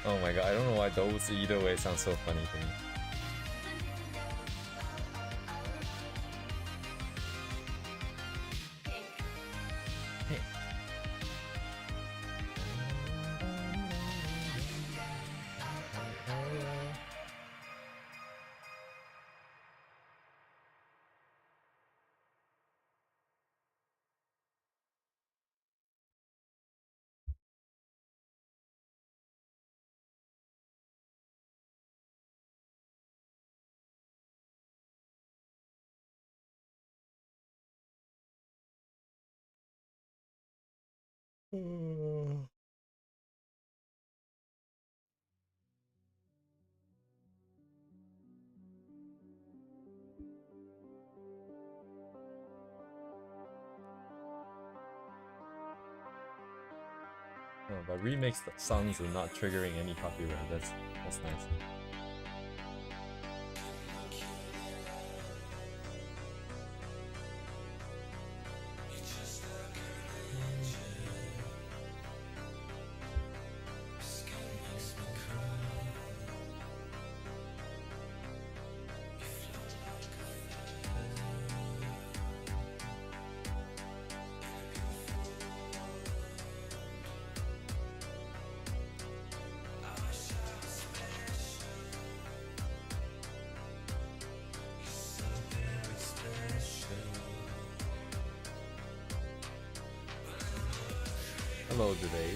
A: Oh my god, I don't know why Dobutsu either way sounds so funny to me. Oh, but remix songs are not triggering any copyright. That's nice. Hello today.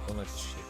A: Don't like this shit.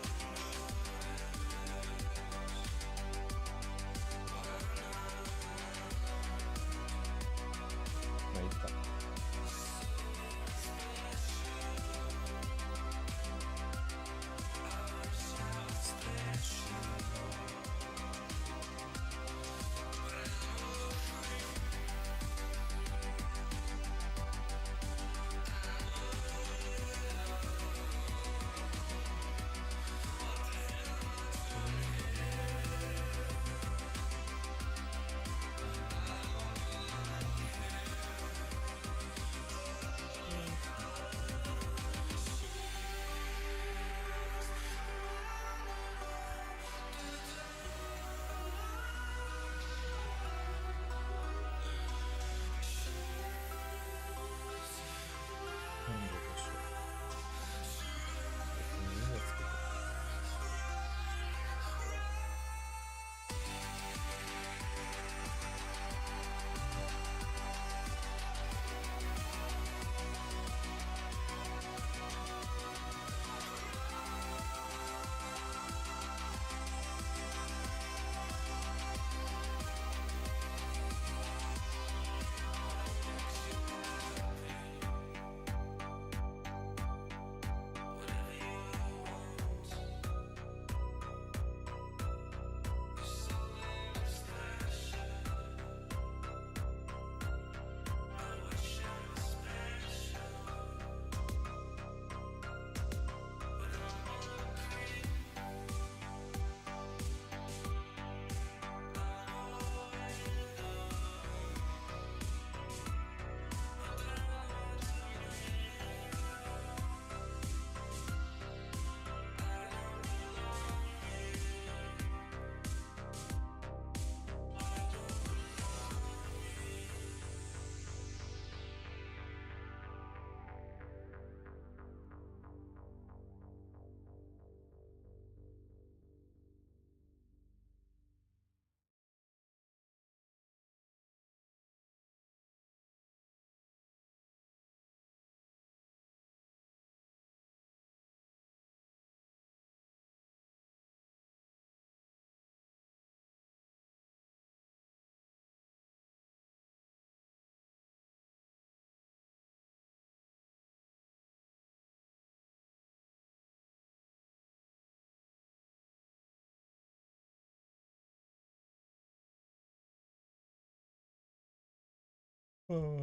A: Oh.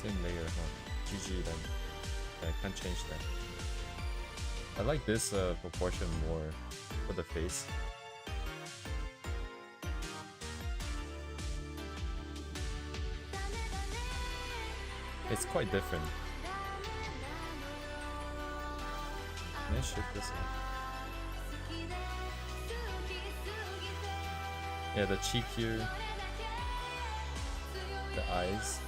A: Same layer, huh? GG then. Yeah, I can't change that. I like this proportion more for the face. It's quite different. Can I shift this up? Yeah, the cheek here. The eyes.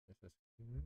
A: This is cute.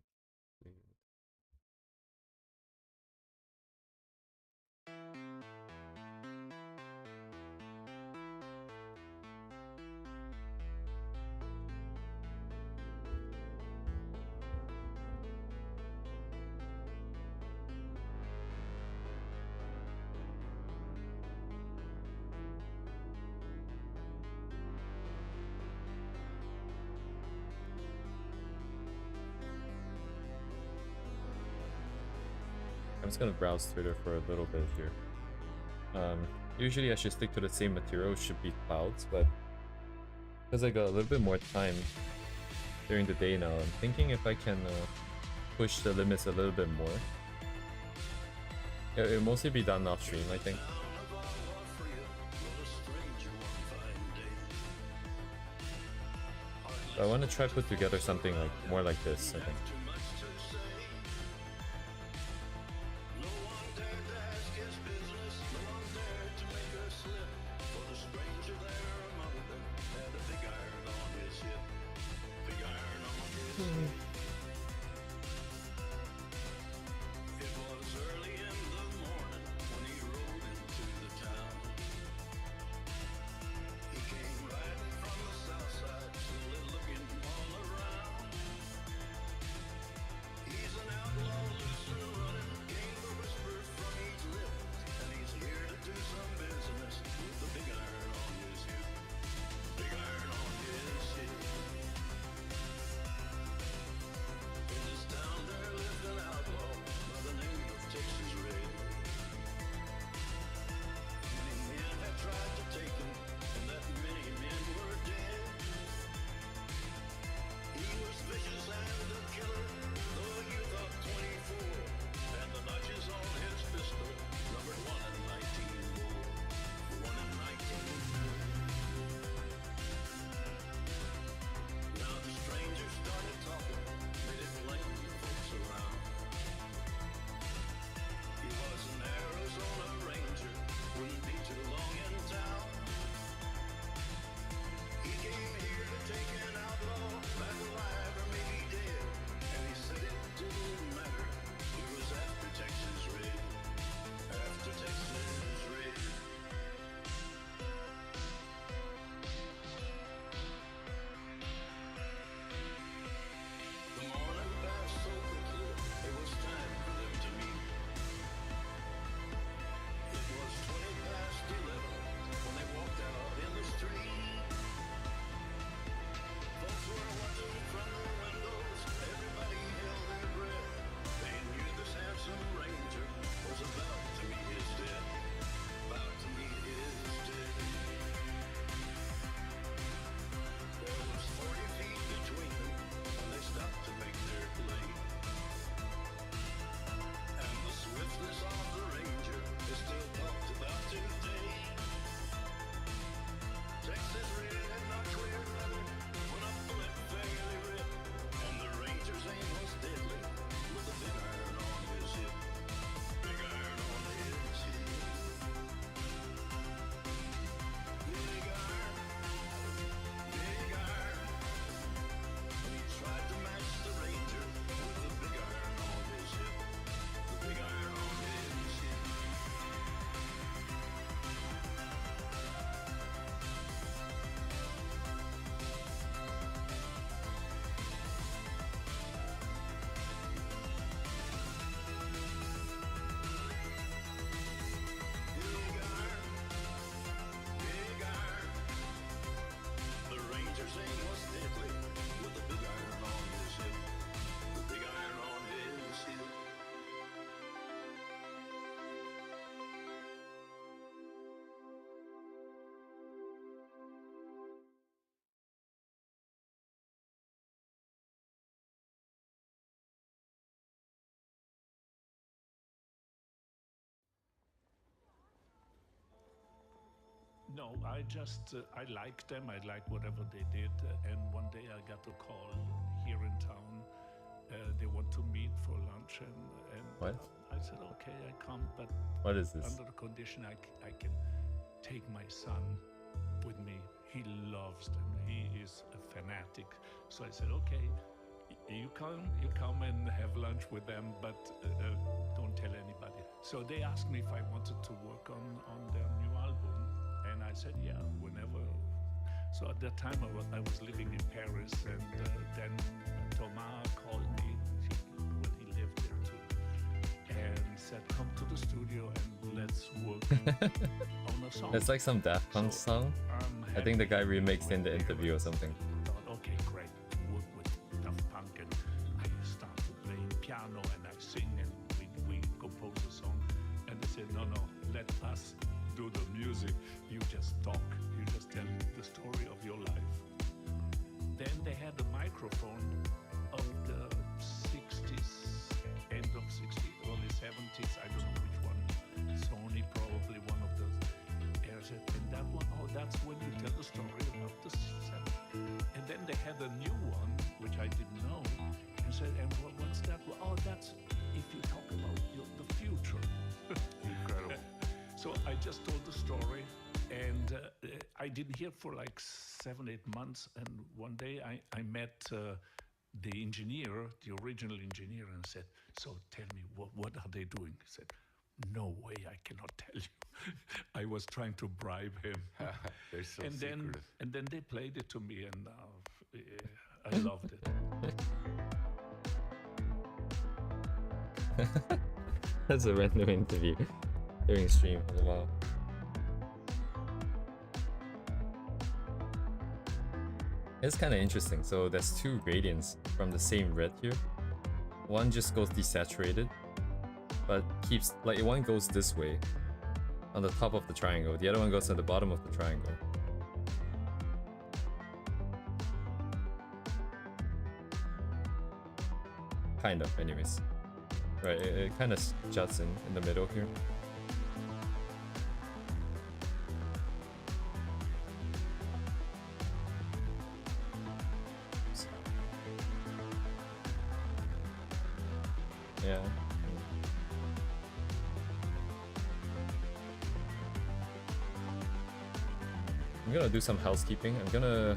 A: I'm just gonna browse Twitter for a little bit here. Usually I should stick to the same material, should be clouds, but because I got a little bit more time during the day now, I'm thinking if I can push the limits a little bit more. It'll mostly be done off stream, I think. But I want to try put together something like more like this, I think.
B: No, I just I like them. I like whatever they did. And one day I got a call here in town. They want to meet for lunch, and
A: What?
B: I said okay, I come, but
A: What is this?
B: under the condition I can take my son with me. He loves them. He is a fanatic. So I said okay, you come and have lunch with them, but don't tell anybody. So they asked me if I wanted to work on their new album, and I said yeah, whenever. So at that time I was living in Paris, and then Thomas called me when he lived there too, and said come to the studio and let's work on a song.
A: It's like some Daft Punk song. I think the guy remixed in the interview or something.
B: Thought, okay, great, work with Daft Punk, and I start to play piano and I sing, and we compose a song. And they said, no, let us do the music. You just talk. You just tell the story of your life. Then they had a microphone of the 60s, end of 60s, early 70s. I don't know which one. Sony, probably one of those. And that one, oh, that's when you tell the story about the 70s. And then they had a new one, which I didn't know, and said, and what's that? Oh, that's if you talk about the future. Incredible. So I just told the story, and I didn't hear for like 7-8 months. And one day I met the engineer, the original engineer, and said, so tell me, what are they doing? He said, no way, I cannot tell you. I was trying to bribe him.
C: They're so
B: and
C: secretive.
B: then they played it to me, and I loved it.
A: That's a random interview during stream for a while. It's kind of interesting. So there's two gradients from the same red here. One just goes desaturated, but keeps, like, one goes this way on the top of the triangle. The other one goes at the bottom of the triangle. Kind of, anyways. Right, it kind of juts in the middle here. Yeah. I'm gonna do some housekeeping. I'm gonna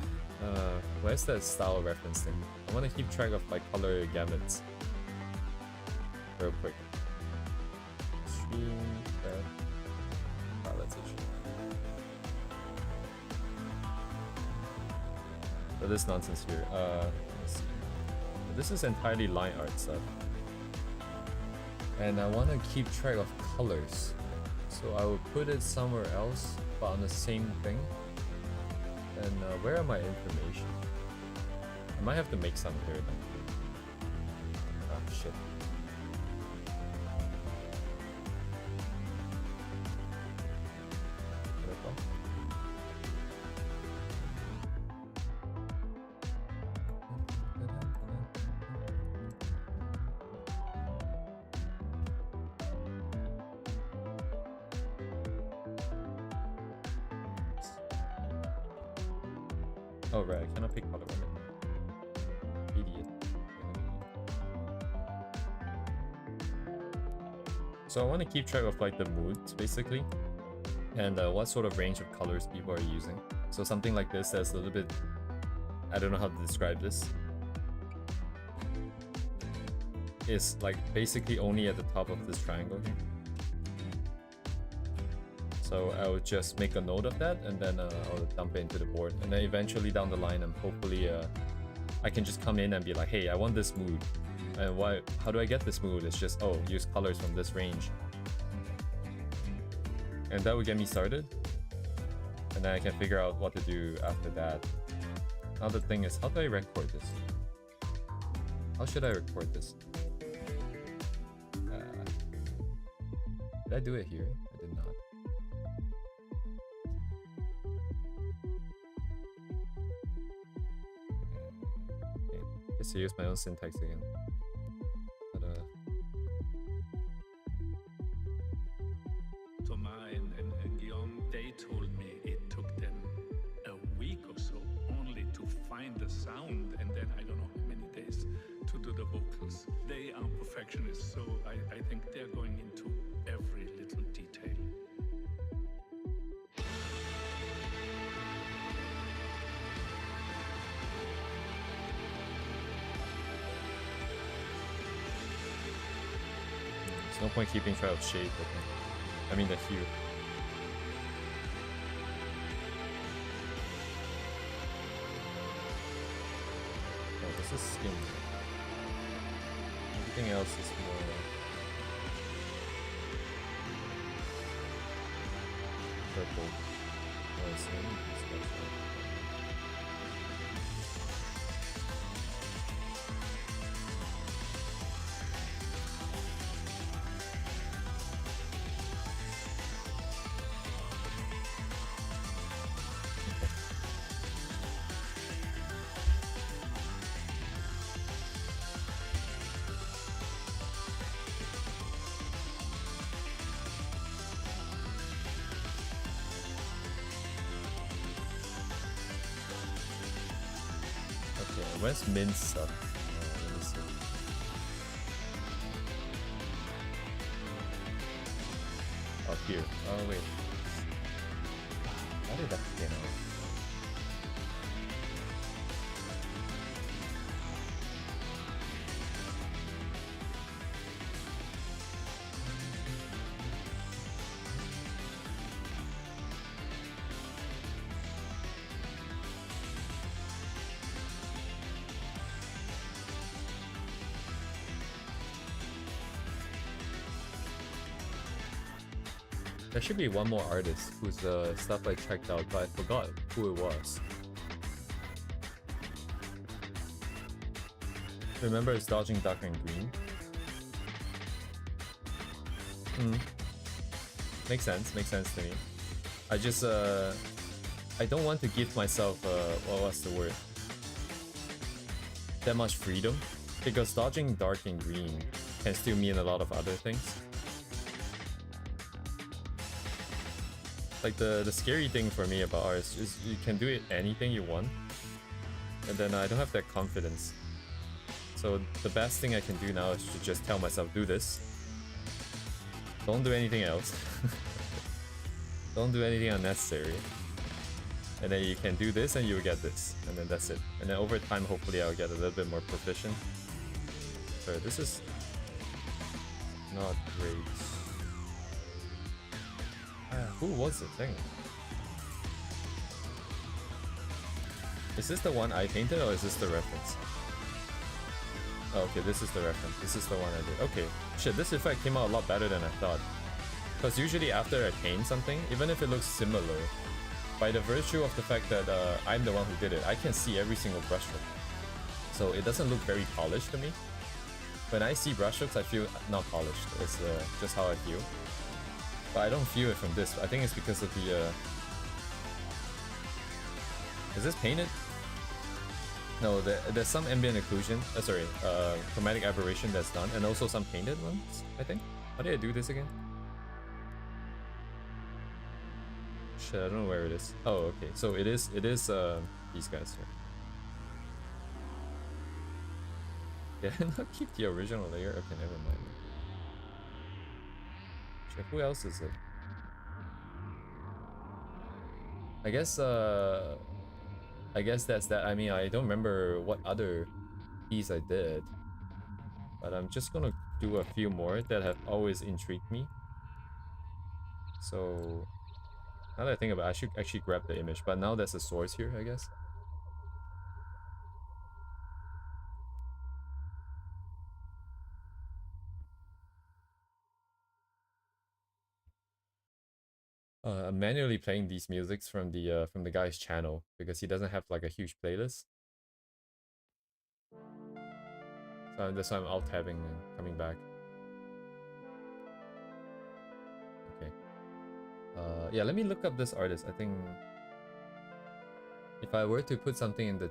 A: where's that style reference thing? I wanna keep track of my color gamuts real quick. Stream red palette issue. So this nonsense here. Let's see. This is entirely line art stuff. And I wanna keep track of colors. So I will put it somewhere else, but on the same thing. And where are my information? I might have to make some here then. Oh shit. There we go. Oh right, I cannot pick color one. Idiot. So I want to keep track of like the moods basically, and what sort of range of colors people are using. So something like this that's a little bit, I don't know how to describe this. Is like basically only at the top of this triangle here. So I would just make a note of that, and then I'll dump it into the board. And then eventually down the line, and hopefully I can just come in and be like, hey, I want this mood. And how do I get this mood? It's just, oh, use colors from this range. And that would get me started. And then I can figure out what to do after that. Now the thing is, how do I record this? How should I record this? Did I do it here? I did not. To use my own syntax again. But
B: Thomas and Guillaume, they told me it took the sound, and then I don't know how many days to do the vocals. They are perfectionists, so I think they're going into every little detail.
A: There's no point keeping track of shape, I mean the hue. Oh, this is skin. Everything else is more purple. Oh, it's where's Min's stuff? Let me see. Oh, here. Oh, wait. How did that get out? There should be one more artist whose stuff I checked out, but I forgot who it was. Remember, it's Dodging Duck and Green. Makes sense to me. I just I don't want to give myself what's the word? That much freedom, because dodging dark and green can still mean a lot of other things. Like the scary thing for me about art is you can do it anything you want, and then I don't have that confidence. So the best thing I can do now is to just tell myself, do this. Don't do anything else. Don't do anything unnecessary. And then you can do this and you will get this. And then that's it. And then over time, hopefully I'll get a little bit more proficient. Sorry, this is not great. Who was the thing? Is this the one I painted or is this the reference? Oh, okay, this is the reference. This is the one I did. Okay. Shit, this effect came out a lot better than I thought. Because usually after I paint something, even if it looks similar, by the virtue of the fact that I'm the one who did it, I can see every single brushstroke. So it doesn't look very polished to me. When I see brushstrokes, I feel not polished. It's just how I feel. But I don't feel it from this. I think it's because of the... Is this painted? No, there's some ambient occlusion. Chromatic aberration that's done. And also some painted ones, I think. How did I do this again? Shit, I don't know where it is. Oh, okay. So it is these guys here. Yeah, not keep the original layer. Okay, never mind. Shit, who else is it? I guess that's that. I mean, I don't remember what other piece I did, but I'm just gonna do a few more that have always intrigued me. So now that I think about it, I should actually grab the image, but now there's a source here, I guess. I'm manually playing these musics from the guy's channel because he doesn't have like a huge playlist. So that's why I'm alt tabbing and coming back. Okay. Yeah, let me look up this artist. I think if I were to put something in the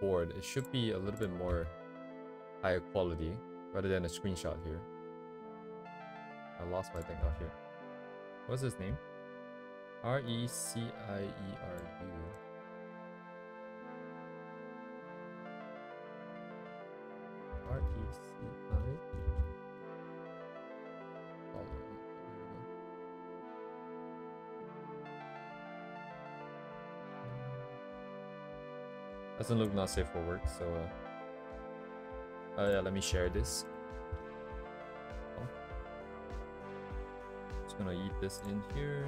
A: board, it should be a little bit more higher quality rather than a screenshot here. I lost my thing off here. What's his name? Recieru. RECI. Doesn't look not safe for work, so yeah, let me share this. Oh. Just gonna eat this in here.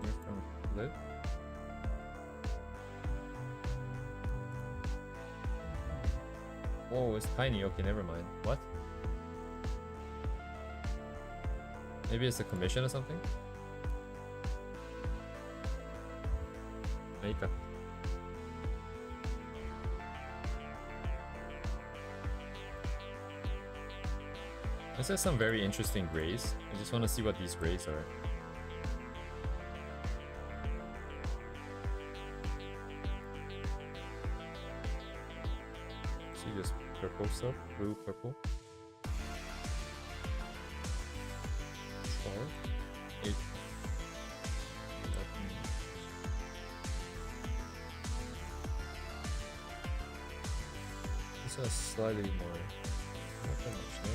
A: Here from flip. Oh, it's tiny. Okay, never mind. What? Maybe it's a commission or something? Makeup. This has some very interesting grays. I just want to see what these grays are. See this purple stuff? Blue, purple. Star. 8. This is slightly more. Not that much, no.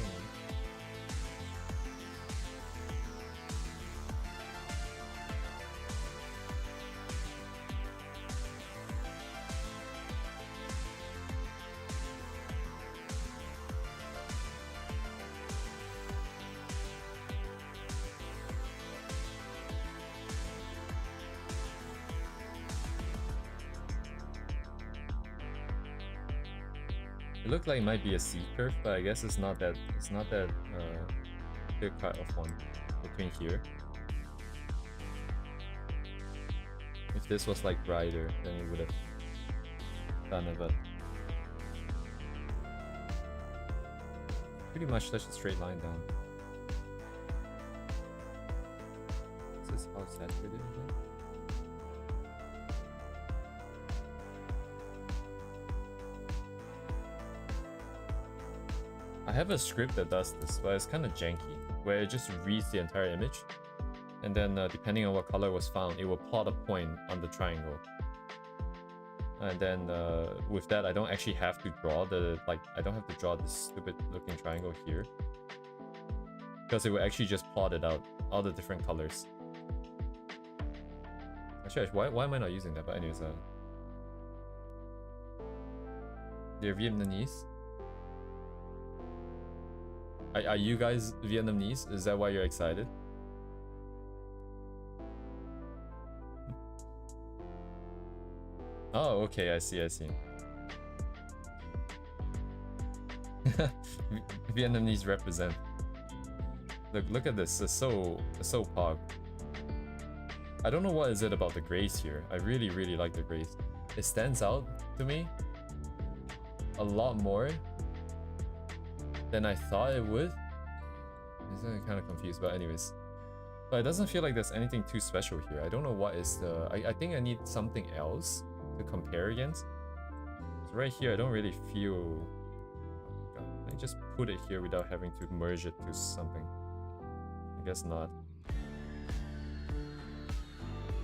A: It looked like it might be a C curve, but I guess it's not that clear cut of one between here. If this was like brighter, then it would have done it, but pretty much such a straight line down. This is how saturated it is. I have a script that does this, but it's kind of janky, where it just reads the entire image, and then depending on what color was found, it will plot a point on the triangle. And then with that, I don't actually have to draw I don't have to draw this stupid looking triangle here, because it will actually just plot it out, all the different colors. Actually, why am I not using that? But anyways, they're Vietnamese. Are you guys Vietnamese? Is that why you're excited? Oh, okay, I see. Vietnamese represent. Look at this. It's so pog. I don't know what is it about the grays here. I really like the grays. It stands out to me a lot more than I thought it would. I'm kind of confused, but anyways. But it doesn't feel like there's anything too special here. I don't know what is the... I think I need something else to compare against. So right here, I don't really feel... Oh God, I just put it here without having to merge it to something. I guess not.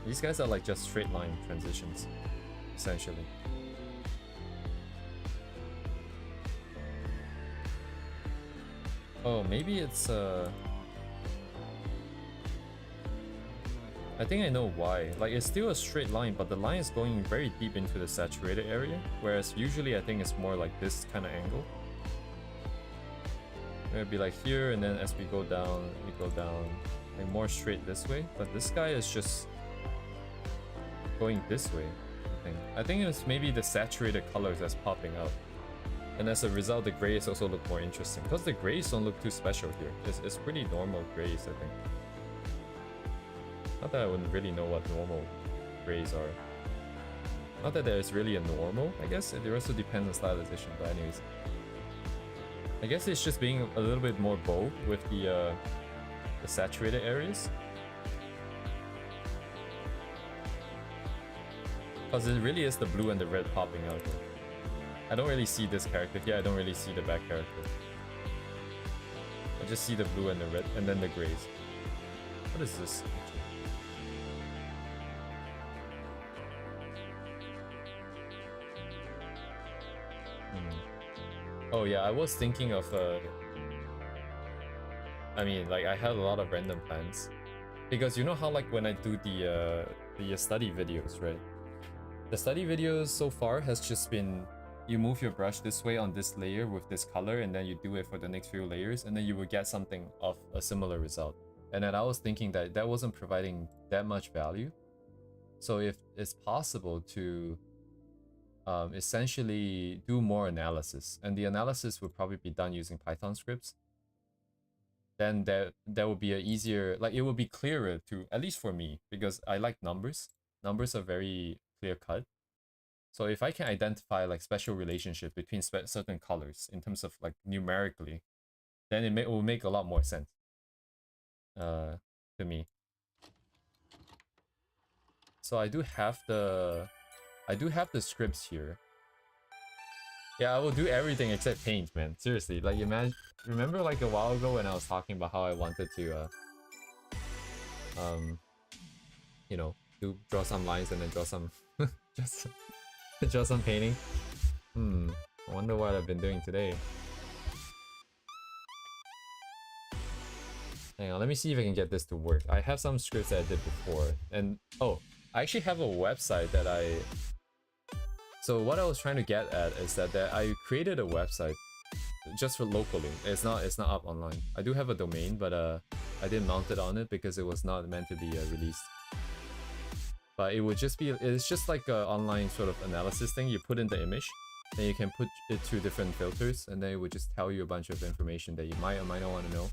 A: These guys are like just straight line transitions, essentially. Oh, maybe it's I think I know why. Like, it's still a straight line, but the line is going very deep into the saturated area, whereas usually I think it's more like this kind of angle. It'd be like here, and then as we go down, like more straight this way. But this guy is just going this way, I think it's maybe the saturated colors that's popping out. And as a result, the grays also look more interesting, because the grays don't look too special here. It's pretty normal grays, I think. Not that I wouldn't really know what normal grays are. Not that there is really a normal, I guess. It also depends on stylization, but anyways. I guess it's just being a little bit more bold with the saturated areas. Because it really is the blue and the red popping out here. I don't really see this character here, I don't really see the back character. I just see the blue and the red, and then the grays. What is this? Oh yeah, I was thinking of I mean, like I had a lot of random plans because you know how like when I do the study videos, right? The study videos so far has just been you move your brush this way on this layer with this color, and then you do it for the next few layers, and then you will get something of a similar result. And then I was thinking that that wasn't providing that much value. So if it's possible to essentially do more analysis, and the analysis would probably be done using Python scripts, then that would be a easier, like it would be clearer to, at least for me, because I like numbers. Numbers are very clear cut. So if I can identify like special relationship between certain colors in terms of like numerically, then it will make a lot more sense to me. So I do have the scripts here. Yeah, I will do everything except paint, man. Seriously, like remember like a while ago when I was talking about how I wanted to you know, draw some lines and then draw some just draw some painting. I wonder what I've been doing today. Hang on, let me see if I can get this to work. I have some scripts that I did before, and oh, I actually have a website that so what I was trying to get at is that I created a website just for locally. It's not up online. I do have a domain, but I didn't mount it on it because it was not meant to be released. But it would just be, it's just like an online sort of analysis thing. You put in the image, then you can put it through different filters, and then it would just tell you a bunch of information that you might or might not want to know.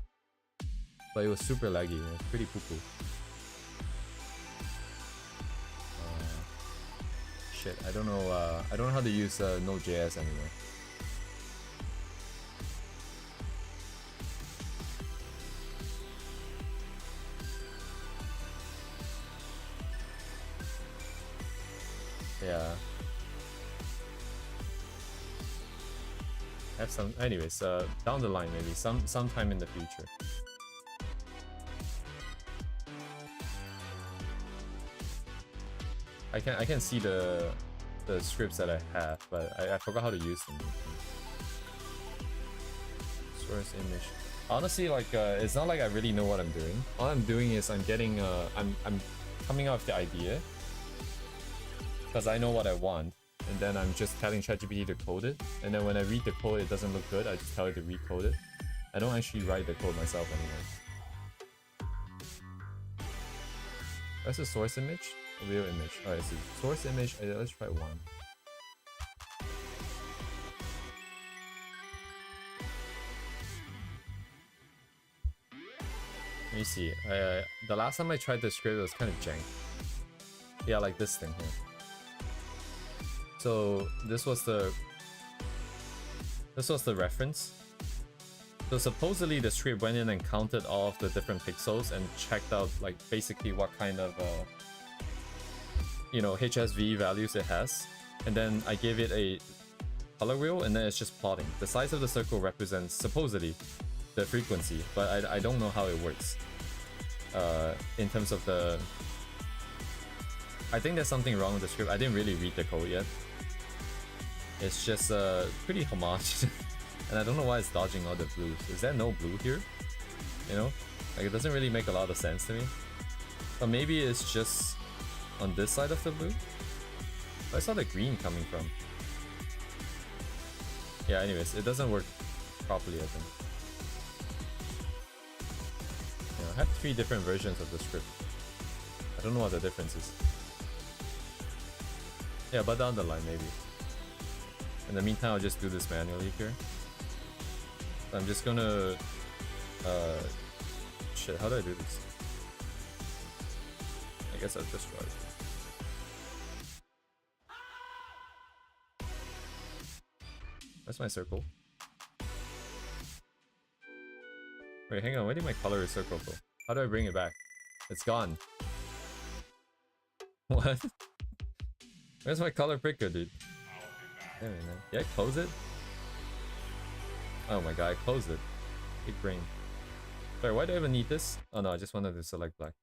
A: But it was super laggy. It was pretty poo-poo. Shit, I don't know how to use Node.js anymore. Yeah. Have some, anyways, down the line maybe, sometime in the future. I can see the scripts that I have, but I forgot how to use them. Source image. Honestly, like it's not like I really know what I'm doing. All I'm doing is I'm getting I'm coming up with the idea because I know what I want, and then I'm just telling ChatGPT to code it. And then when I read the code, it doesn't look good. I just tell it to recode it. I don't actually write the code myself anymore. That's a source image, a real image. Alright, so source image. Let's try one. Let me see. The last time I tried the script, it was kind of jank. Yeah, like this thing here. So this was the reference. So supposedly the script went in and counted all of the different pixels and checked out like basically what kind of you know, HSV values it has, and then I gave it a color wheel, and then it's just plotting. The size of the circle represents supposedly the frequency, but I don't know how it works in terms of the. I think there's something wrong with the script. I didn't really read the code yet. It's just pretty homage. And I don't know why it's dodging all the blues. Is there no blue here? You know? Like, it doesn't really make a lot of sense to me. Or maybe it's just on this side of the blue? I saw the green coming from. Yeah, anyways, it doesn't work properly, I think. Yeah, I have 3 different versions of the script. I don't know what the difference is. Yeah, but down the line, maybe. In the meantime, I'll just do this manually here. So I'm just gonna... shit, how do I do this? I guess I'll just try it. Where's my circle? Wait, hang on, where did my color circle go? How do I bring it back? It's gone. What? Where's my color picker, dude? Damn it, man. Did I close it? Oh my god, I closed it. Big brain. Sorry, why do I even need this? Oh no, I just wanted to select black.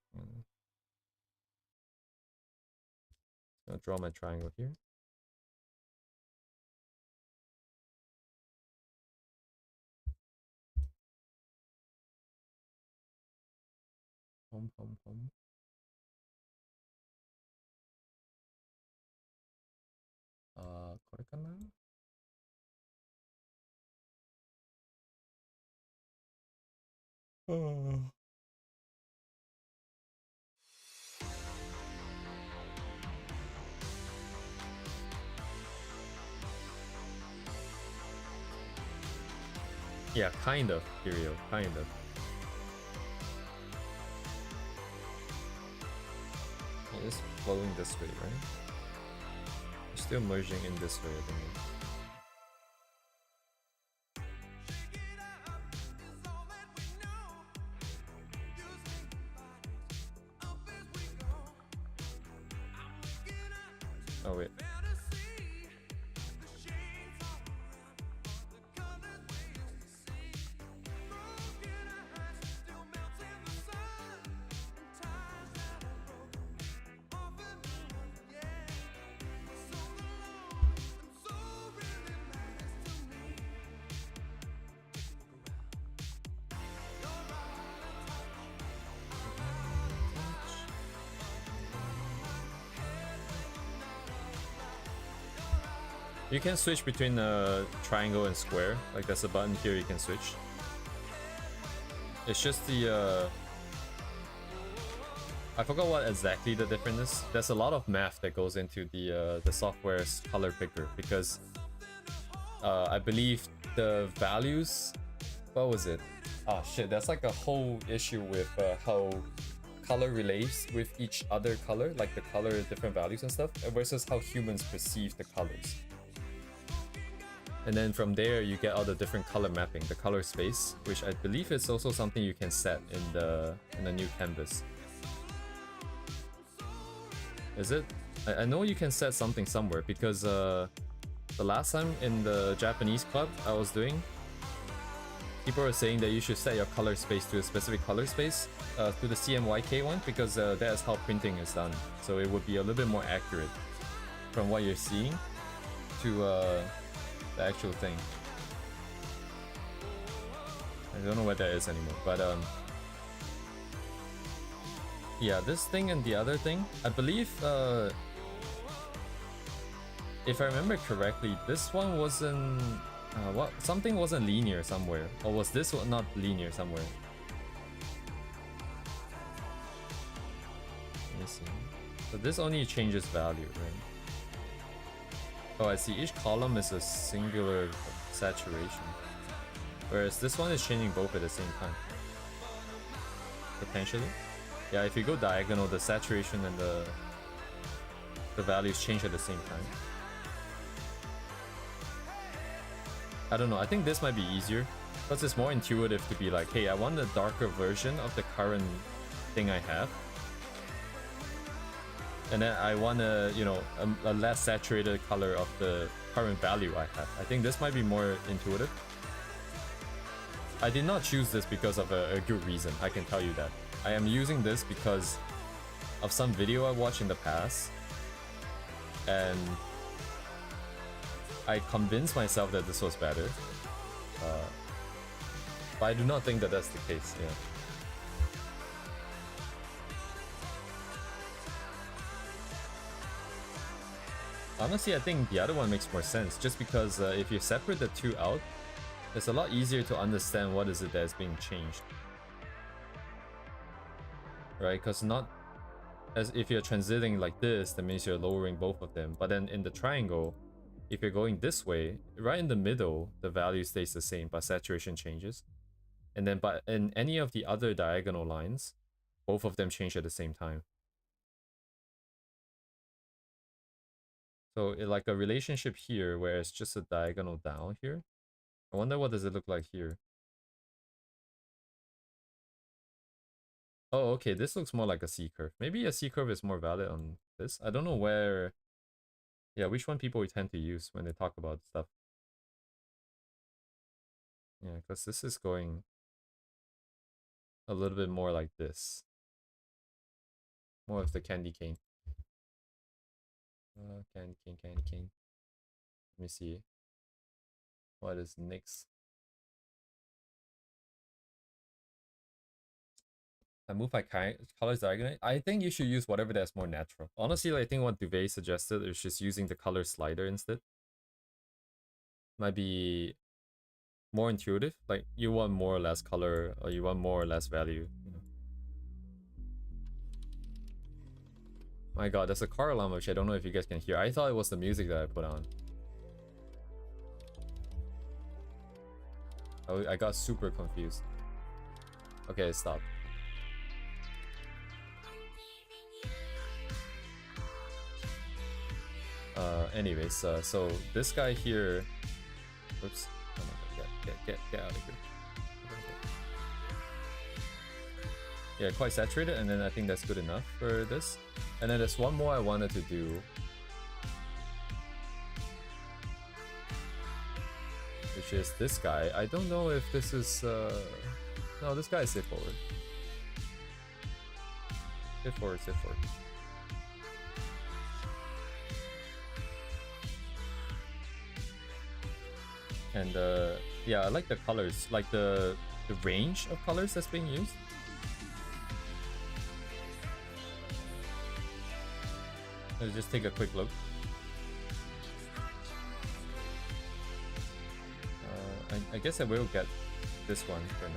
A: I'll draw my triangle here. home. これかな? Yeah, kind of, Kirio, kind of. It's flowing this way, right? It's still merging in this way, I think. Oh wait. You can switch between triangle and square. Like there's a button here you can switch. It's just the I forgot what exactly the difference is. There's a lot of math that goes into the software's color picker because I believe the values. What was it? Oh shit! There's like a whole issue with how color relates with each other color, like the color different values and stuff, versus how humans perceive the colors. And then from there you get all the different color mapping, the color space, which I believe is also something you can set in the new canvas. Is it? I know you can set something somewhere because the last time in the Japanese club I was doing, people were saying that you should set your color space to a specific color space, to the CMYK one, because that is how printing is done. So it would be a little bit more accurate from what you're seeing to the actual thing. I don't know what that is anymore, but yeah, this thing and the other thing, I believe if I remember correctly, this one wasn't something wasn't linear somewhere, or was this one not linear somewhere? Let me see. So this only changes value, right? Oh, I see. Each column is a singular saturation, whereas this one is changing both at the same time. Potentially. Yeah, if you go diagonal, the saturation and the values change at the same time. I don't know. I think this might be easier because it's more intuitive to be like, hey, I want a darker version of the current thing I have. And then I want a, you know, a less saturated color of the current value I have. I think this might be more intuitive. I did not choose this because of a good reason, I can tell you that. I am using this because of some video I watched in the past. And I convinced myself that this was better. But I do not think that that's the case, yeah. Honestly, I think the other one makes more sense, just because if you separate the two out, it's a lot easier to understand what is it that is being changed. Right, because not as if you're transiting like this, that means you're lowering both of them. But then in the triangle, if you're going this way, right in the middle, the value stays the same, but saturation changes. And then but in any of the other diagonal lines, both of them change at the same time. So like a relationship here where it's just a diagonal down here. I wonder what does it look like here. Oh, okay, this looks more like a C-curve. Maybe a C-curve is more valid on this. I don't know where... Yeah, which one people tend to use when they talk about stuff. Yeah, because this is going a little bit more like this. More of the candy cane. Candy cane. Let me see. What is next? I move my colors diagonally. I think you should use whatever that's more natural. Honestly, I think what Duvet suggested is just using the color slider instead. Might be more intuitive. Like you want more or less color, or you want more or less value. You know. My God, there's a car alarm which I don't know if you guys can hear. I thought it was the music that I put on. I got super confused. Okay, stop. Anyways, so this guy here, oops, oh my God, get out of here. Yeah, quite saturated, and then I think that's good enough for this. And then there's one more I wanted to do, which is this guy. I don't know if this is no, this guy is sit forward. Sit forward, sit forward. And yeah, I like the colors, like the range of colors that's being used. Let's just take a quick look. I guess I will get this one for now.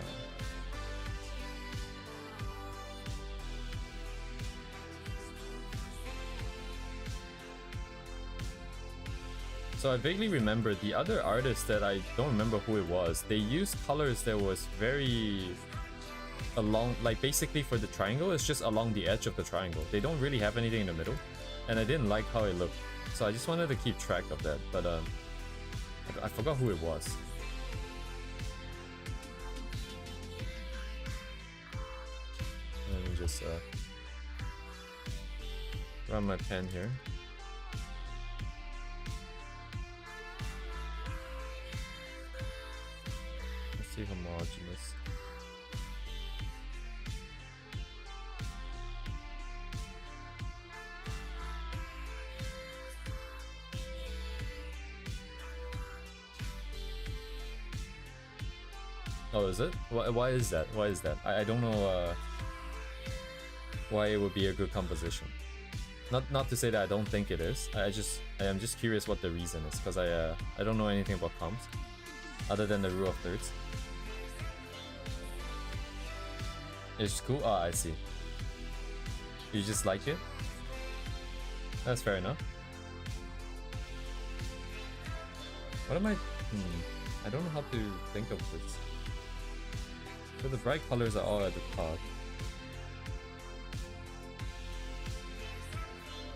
A: So I vaguely remember the other artist that I don't remember who it was. They used colors that was very along, like basically for the triangle, it's just along the edge of the triangle. They don't really have anything in the middle, and I didn't like how it looked. So I just wanted to keep track of that, but I forgot who it was. Let me just run my pen here. Let's see homogeneous. Oh, is it? Why is that? Why is that? I don't know why it would be a good composition. Not to say that I don't think it is. I am just curious what the reason is, because I don't know anything about comps other than the rule of thirds. It's cool. Ah, I see. You just like it? That's fair enough. What am I? I don't know how to think of this. So the bright colors are all at the top.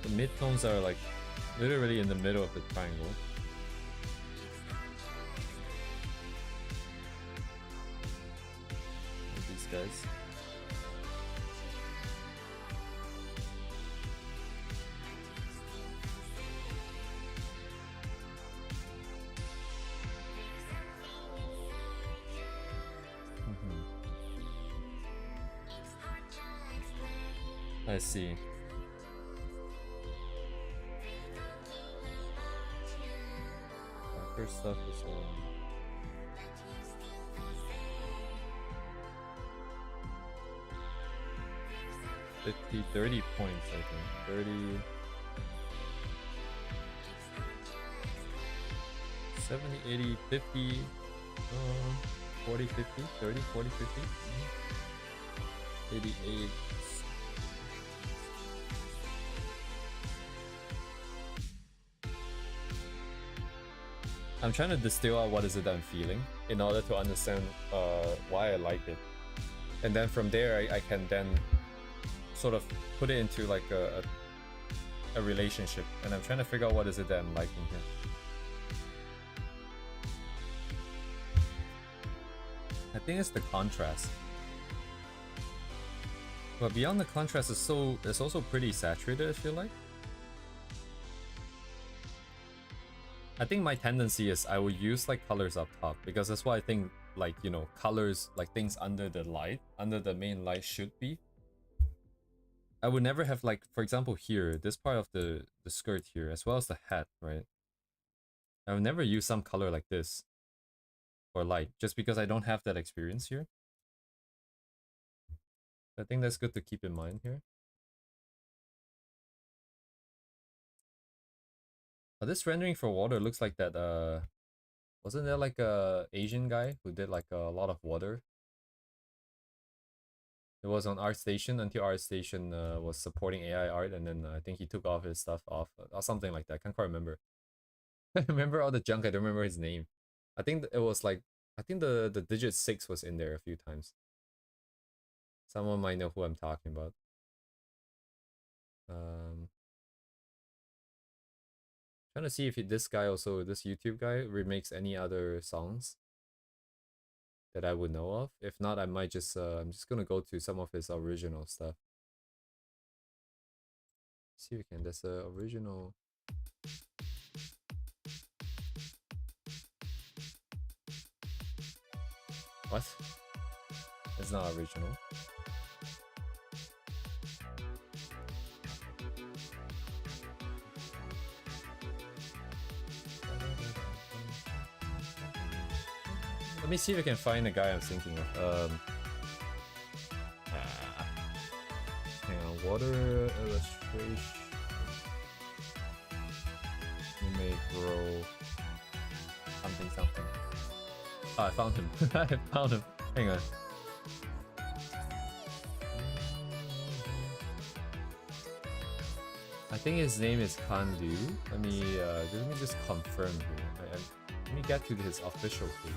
A: The midtones are like literally in the middle of the triangle. Like these guys. I see. First stuff is 30 points, I think. 30, 70, 80, 50, 40, 50, 30, 40, 50, 88. I'm trying to distill out what is it I'm feeling in order to understand why I like it. And then from there, I can then sort of put it into like a relationship. And I'm trying to figure out what is it that I'm liking here. I think it's the contrast. But beyond the contrast, it's also pretty saturated, I feel like. I think my tendency is I will use like colors up top, because that's why I think, like, you know, colors, like things under the light, under the main light should be. I would never have, like, for example here, this part of the skirt here, as well as the hat, right? I would never use some color like this or light, just because I don't have that experience here. I think that's good to keep in mind here. This rendering for water looks like that wasn't there like a Asian guy who did like a lot of water? It was on ArtStation until ArtStation was supporting AI art, and then I think he took all his stuff off or something like that. I can't quite remember. I remember all the junk. I don't remember his name. I think it was like, I think the digit 6 was in there a few times. Someone might know who I'm talking about. Trying to see if this guy also, this YouTube guy, remakes any other songs that I would know of. If not, I might just I'm just gonna go to some of his original stuff. See if we can. There's a original. What? It's not original. Let me see if I can find the guy I'm thinking of. Hang on, water illustration. You may grow something something. Oh, I found him. I found him. Hang on. I think his name is Kandu. Let me just confirm here. Let me get to his official page.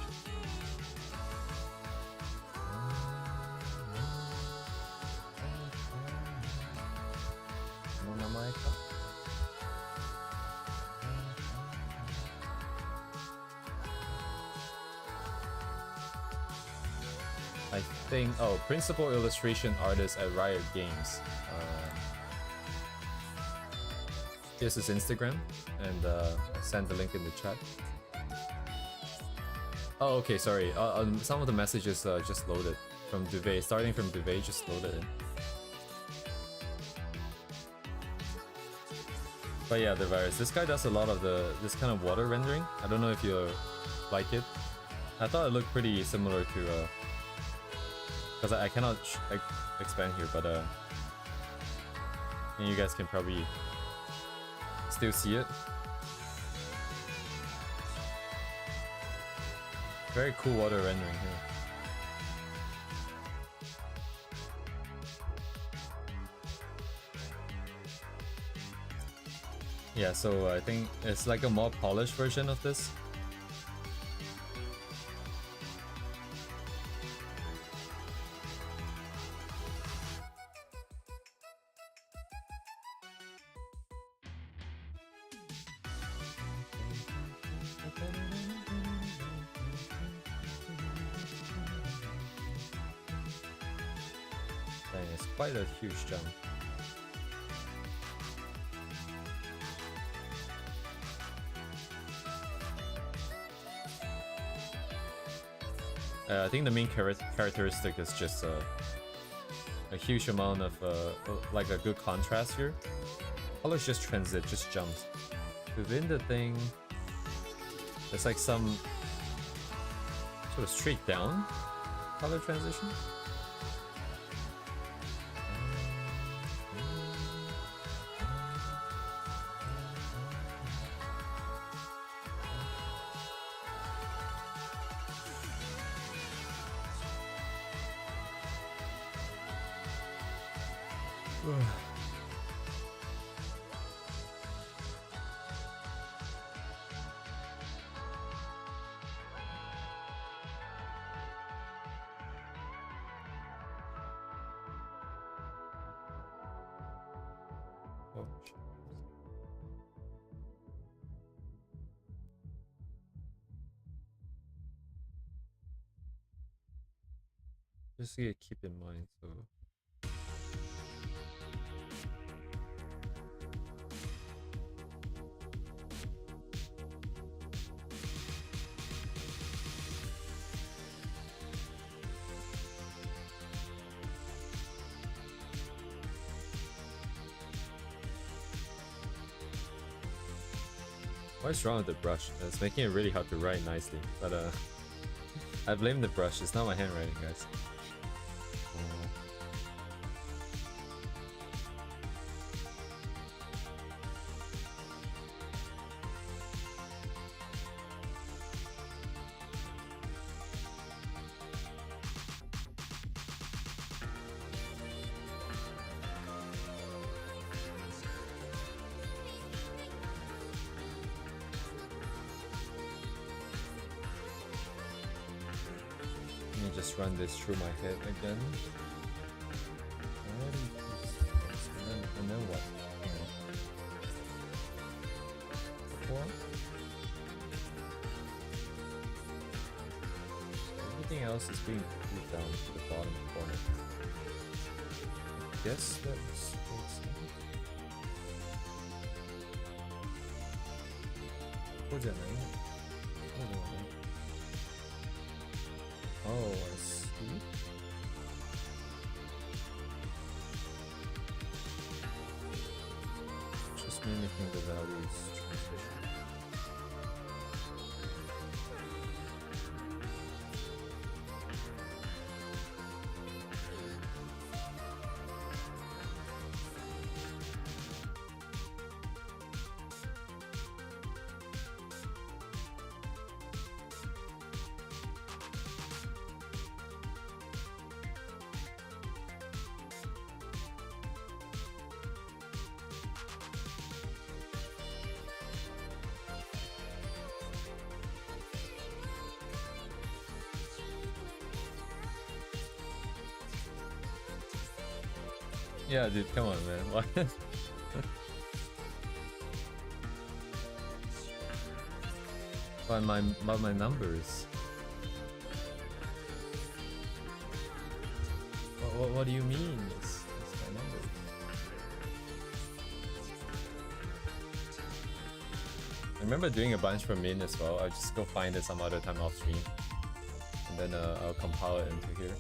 A: I think, oh, principal illustration artist at Riot Games. Here's his Instagram, and I'll send the link in the chat. Oh, okay, sorry. Some of the messages just loaded from Duvet. Starting from Duvet, just loaded in. But yeah, the virus. This guy does a lot of this kind of water rendering. I don't know if you like it. I thought it looked pretty similar to because I cannot expand here, but and you guys can probably still see it. Very cool water rendering here. Yeah, so I think it's like a more polished version of this. Dang, it's quite a huge jump. I think the main characteristic is just a huge amount of like a good contrast here. Colors just transit, just jumps. Within the thing, there's like some sort of straight down color transition. Oh, shit. Just to keep in mind, so what's wrong with the brush? It's making it really hard to write nicely, but I blame the brush. It's not my handwriting, guys. just run this through my head again. And then what? Before? Everything else is being moved down to the bottom corner. I guess that's what's Oh, I see. Just mimicking the values transition. Yeah, dude, come on, man. What? But my numbers. What do you mean? It's my numbers. I remember doing a bunch for Min as well. I'll just go find it some other time off stream, and then I'll compile it into here.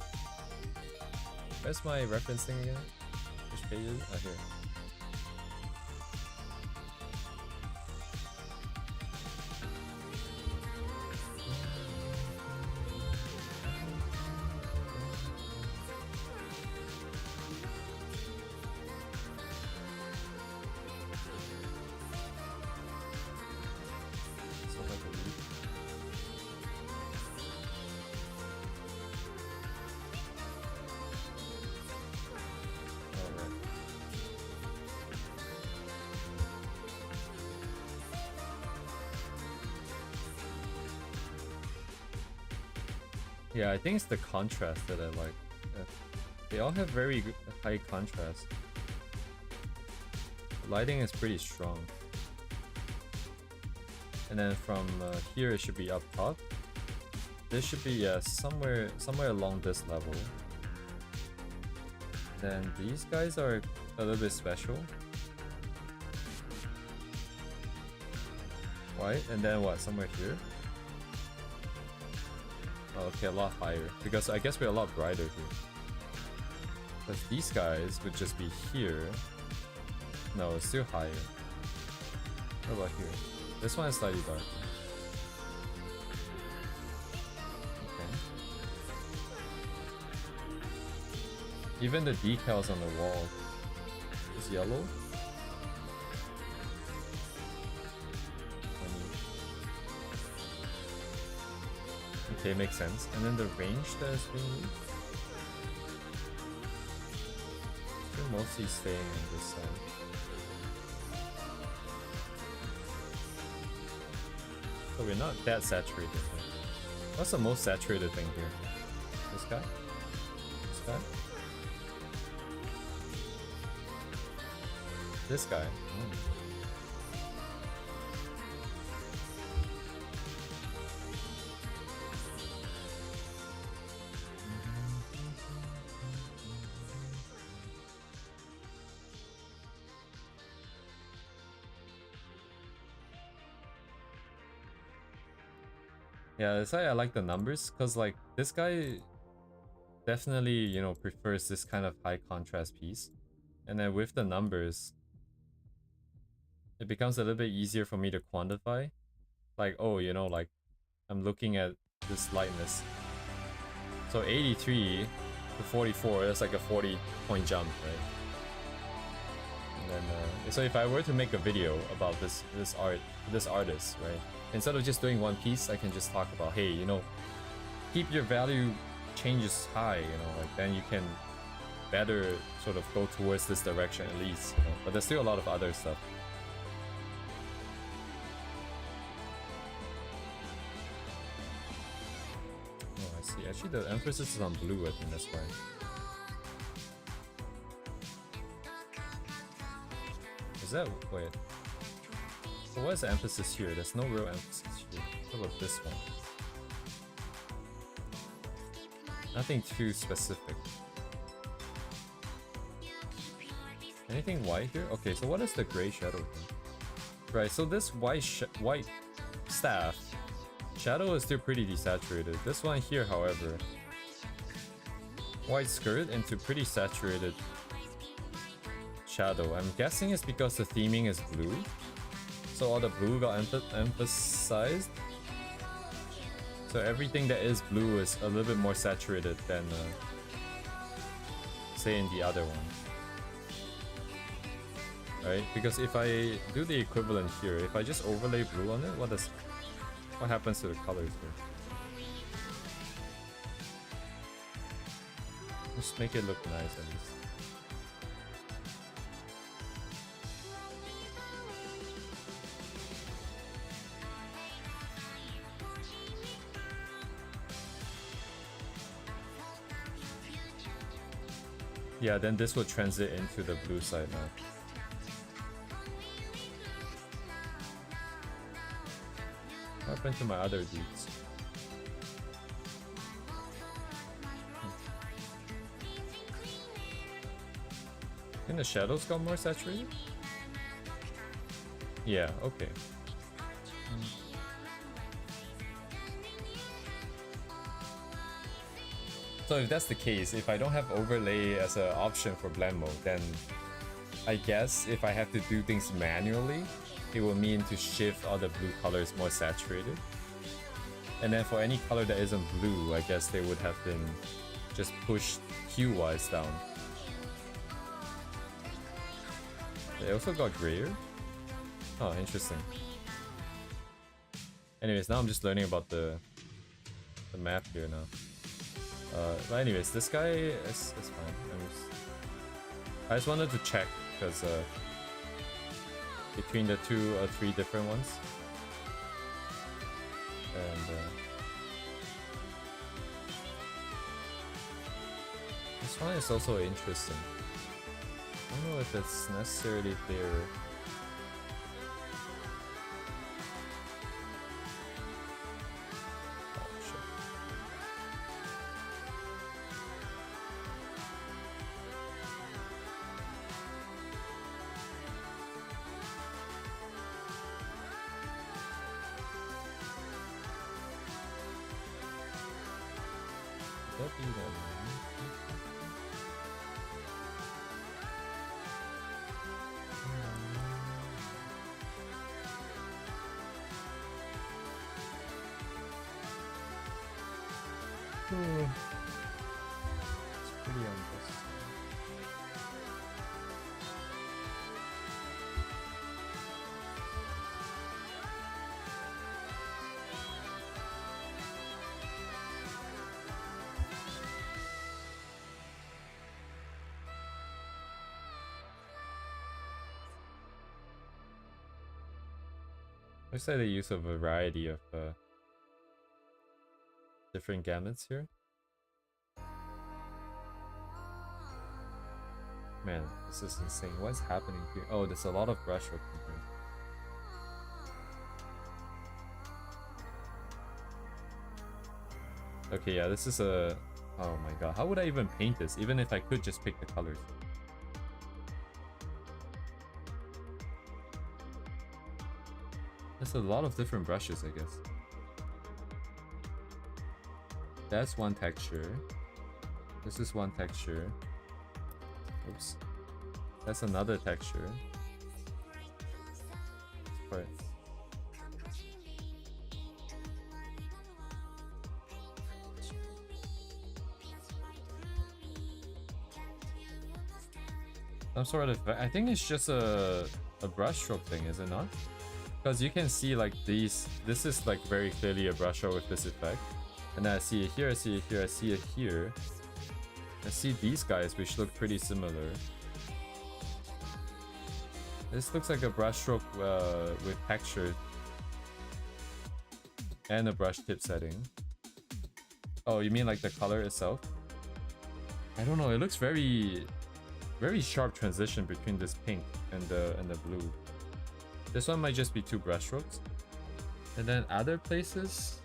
A: Where's my reference thing again? Which page is it? Oh, here. Yeah, I think it's the contrast that I like. They all have very high contrast. The lighting is pretty strong. And then from here it should be up top. This should be somewhere along this level. Then these guys are a little bit special. White, and then what? Somewhere here? Oh, okay, a lot higher. Because I guess we're a lot brighter here. Because these guys would just be here. No, it's still higher. What about here? This one is slightly darker. Okay. Even the decals on the wall is yellow. Okay, makes sense. And then the range that is being used, they're mostly staying on this side. So we're not that saturated. What's the most saturated thing here? This guy? This guy? This guy? Yeah, that's why I like the numbers, because like this guy definitely, you know, prefers this kind of high contrast piece. And then with the numbers, it becomes a little bit easier for me to quantify. Like, oh, you know, like I'm looking at this lightness. So 83 to 44, that's like a 40-point jump, right? And then, so if I were to make a video about this artist, right? Instead of just doing one piece, I can just talk about, hey, you know, keep your value changes high, you know, like then you can better sort of go towards this direction at least, you know? But there's still a lot of other stuff. Oh, I see. Actually, the emphasis is on blue, I think that's why. Is that... wait. So what is the emphasis here? There's no real emphasis here. What about this one? Nothing too specific. Anything white here? Okay, so what is the gray shadow thing? Right, so this white staff shadow is still pretty desaturated. This one here, however, white skirt into pretty saturated shadow. I'm guessing it's because the theming is blue, so all the blue got emphasized. So everything that is blue is a little bit more saturated than, say, in the other one. Right? Because if I do the equivalent here, if I just overlay blue on it, what happens to the colors here? Just make it look nice at least. Yeah, then this will transit into the blue side now. What happened to my other dudes? I think the shadows got more saturated? Yeah, okay. So if that's the case, if I don't have overlay as an option for blend mode, then I guess if I have to do things manually, it will mean to shift all the blue colors more saturated. And then for any color that isn't blue, I guess they would have been just pushed hue-wise down. They also got grayer? Oh, interesting. Anyways, now I'm just learning about the map here now. But anyways, this guy is fine. I just wanted to check because between the two or three different ones, and this one is also interesting. I don't know if it's necessarily there. Looks like they use a variety of different gamuts here. Man, this is insane. What's happening here? Oh, there's a lot of brushwork here. Okay, yeah, this is a... Oh my god, how would I even paint this? Even if I could just pick the colors. There's a lot of different brushes, I guess. That's one texture. This is one texture. Oops. That's another texture. Right. Some sort of... I think it's just a brushstroke thing, is it not? Because you can see like these... This is like very clearly a brushstroke with this effect. And then I see it here, I see it here, I see it here. I see these guys which look pretty similar. This looks like a brushstroke with texture and a brush tip setting. Oh, you mean like the color itself? I don't know. It looks very sharp transition between this pink and the blue. This one might just be 2 brushstrokes. And then other places,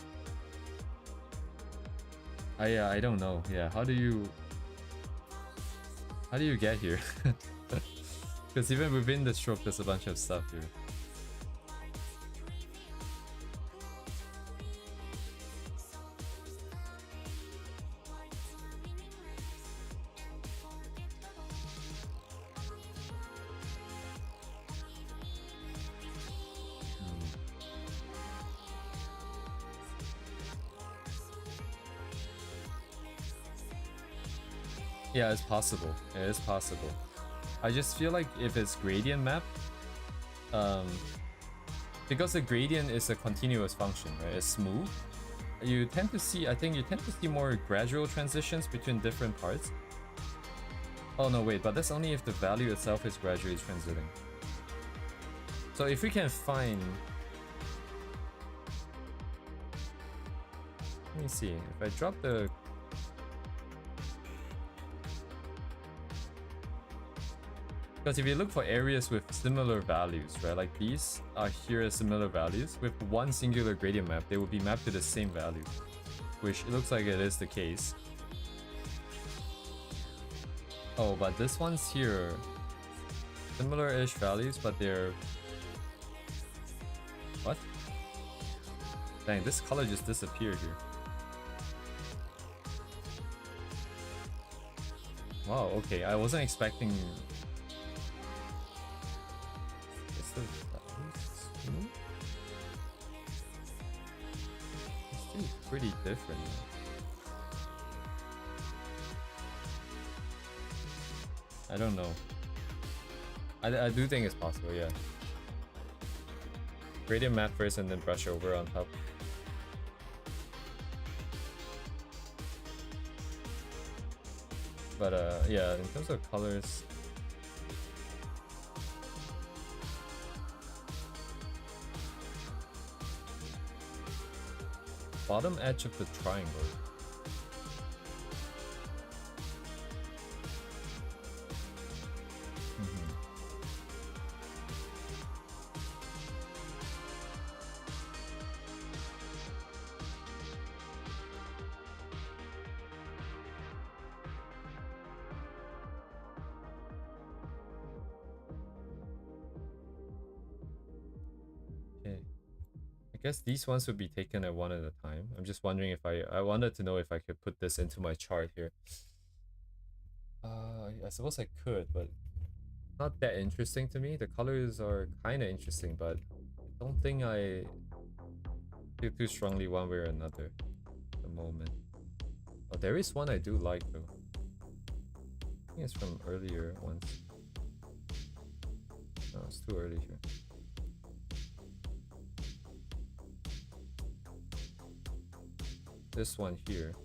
A: I don't know. Yeah, how do you get here? Because even within the stroke, there's a bunch of stuff here. Yeah, it's possible. It is possible. I just feel like if it's gradient map, because the gradient is a continuous function, right? It's smooth. You tend to see, I think you tend to see more gradual transitions between different parts. Oh no, wait, but that's only if the value itself is gradually transiting. So if we can find, let me see, if I drop the, because if you look for areas with similar values, right, like these are here as similar values, with one singular gradient map, they will be mapped to the same value, which it looks like it is the case. Oh, but this one's here, similar-ish values, but they're, what? Dang, this color just disappeared here. Wow, okay, I wasn't expecting. It's pretty different. I don't know. I do think it's possible, yeah. Gradient map first and then brush over on top. But yeah, in terms of colors, bottom edge of the triangle. I guess these ones would be taken at one at a time. I'm just wondering if I wanted to know if I could put this into my chart here. I suppose I could, but not that interesting to me. The colors are kind of interesting, but I don't think I feel too strongly one way or another at the moment. Oh, there is one I do like though. I think it's from earlier ones. No, it's too early here. This one here.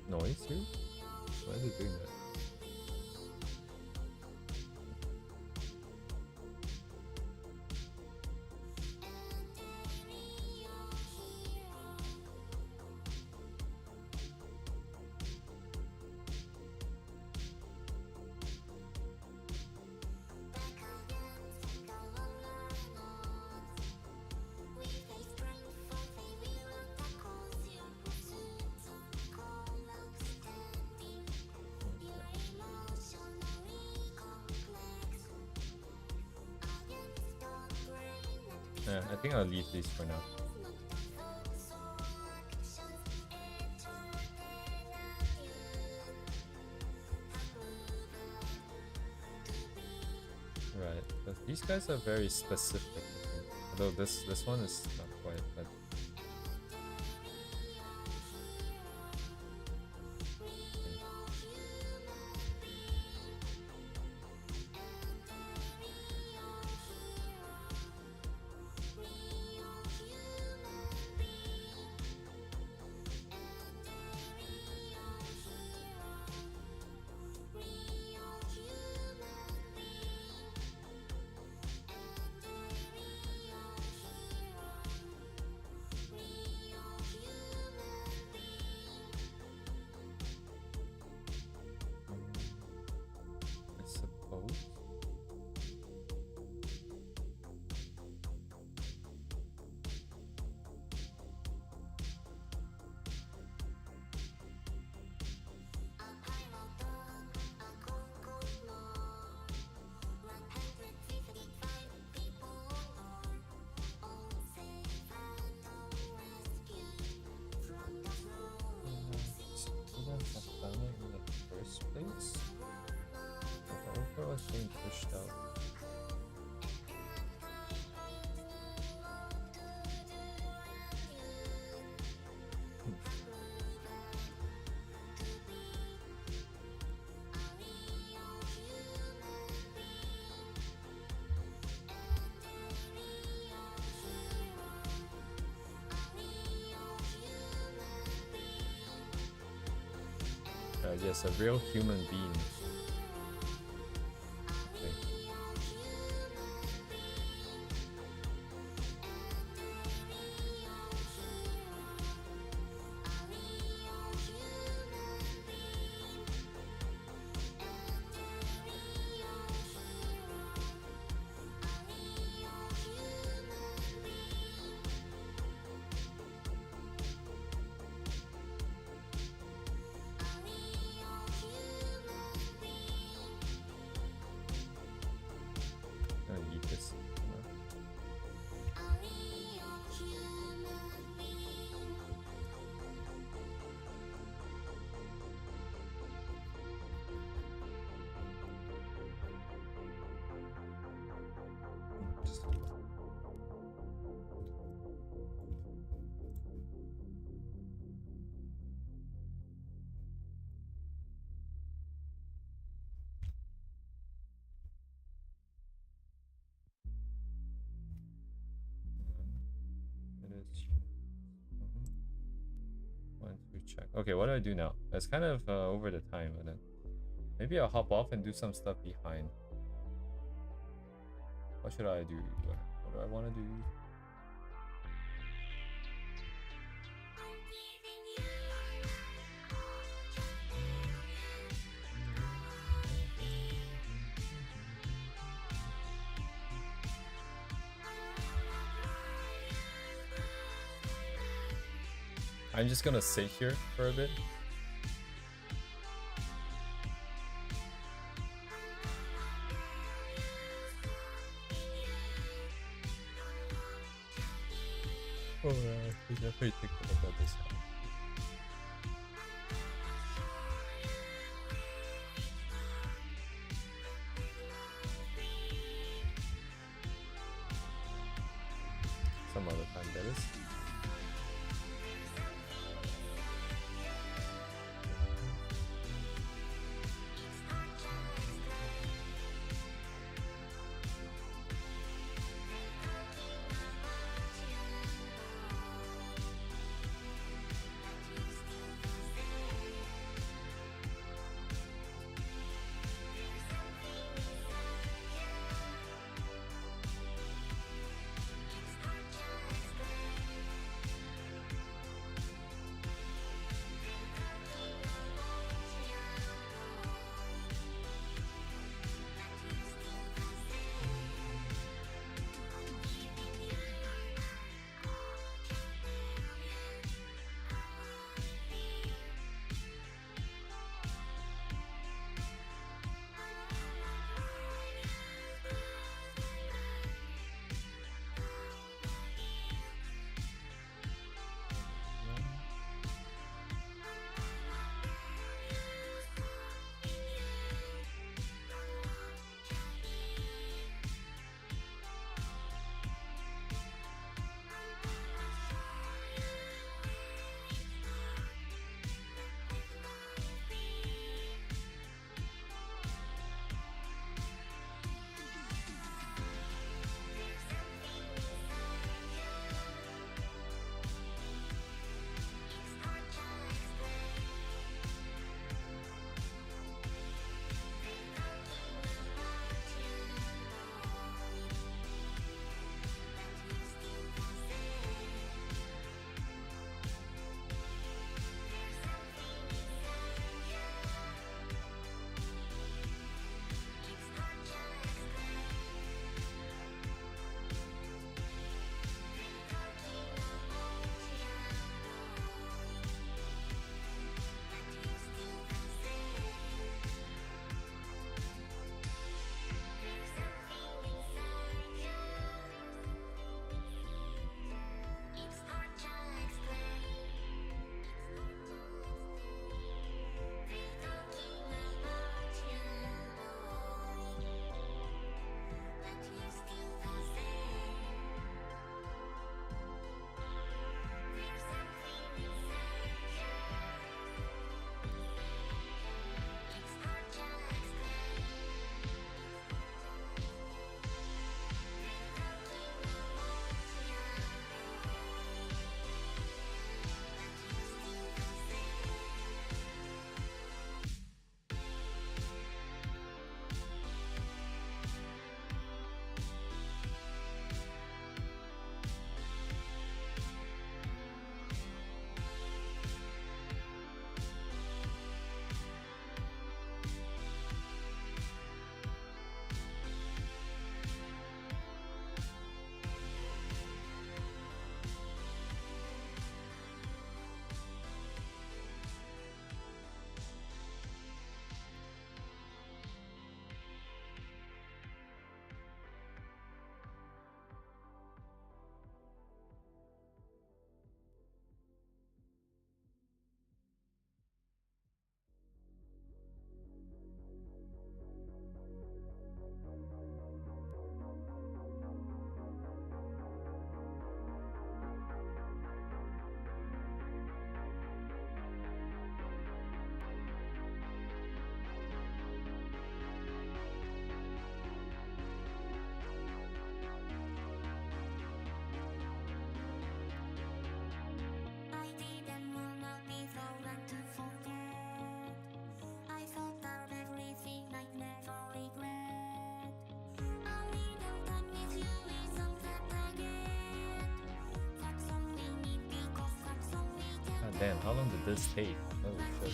A: Noise here? Why is it doing that? Yeah, I think I'll leave these for now. Right, but these guys are very specific. Although this one is not quite, but yes, a real human being. Okay. I'm gonna eat this. It is. One, two, check. Okay, what do I do now? It's kind of over the time, and then maybe I'll hop off and do some stuff behind. What should I do? What do I want to do? I'm just gonna sit here for a bit. Oh, we definitely take a look at this one. Some other time, that is. Damn, how long did this take? Holy shit.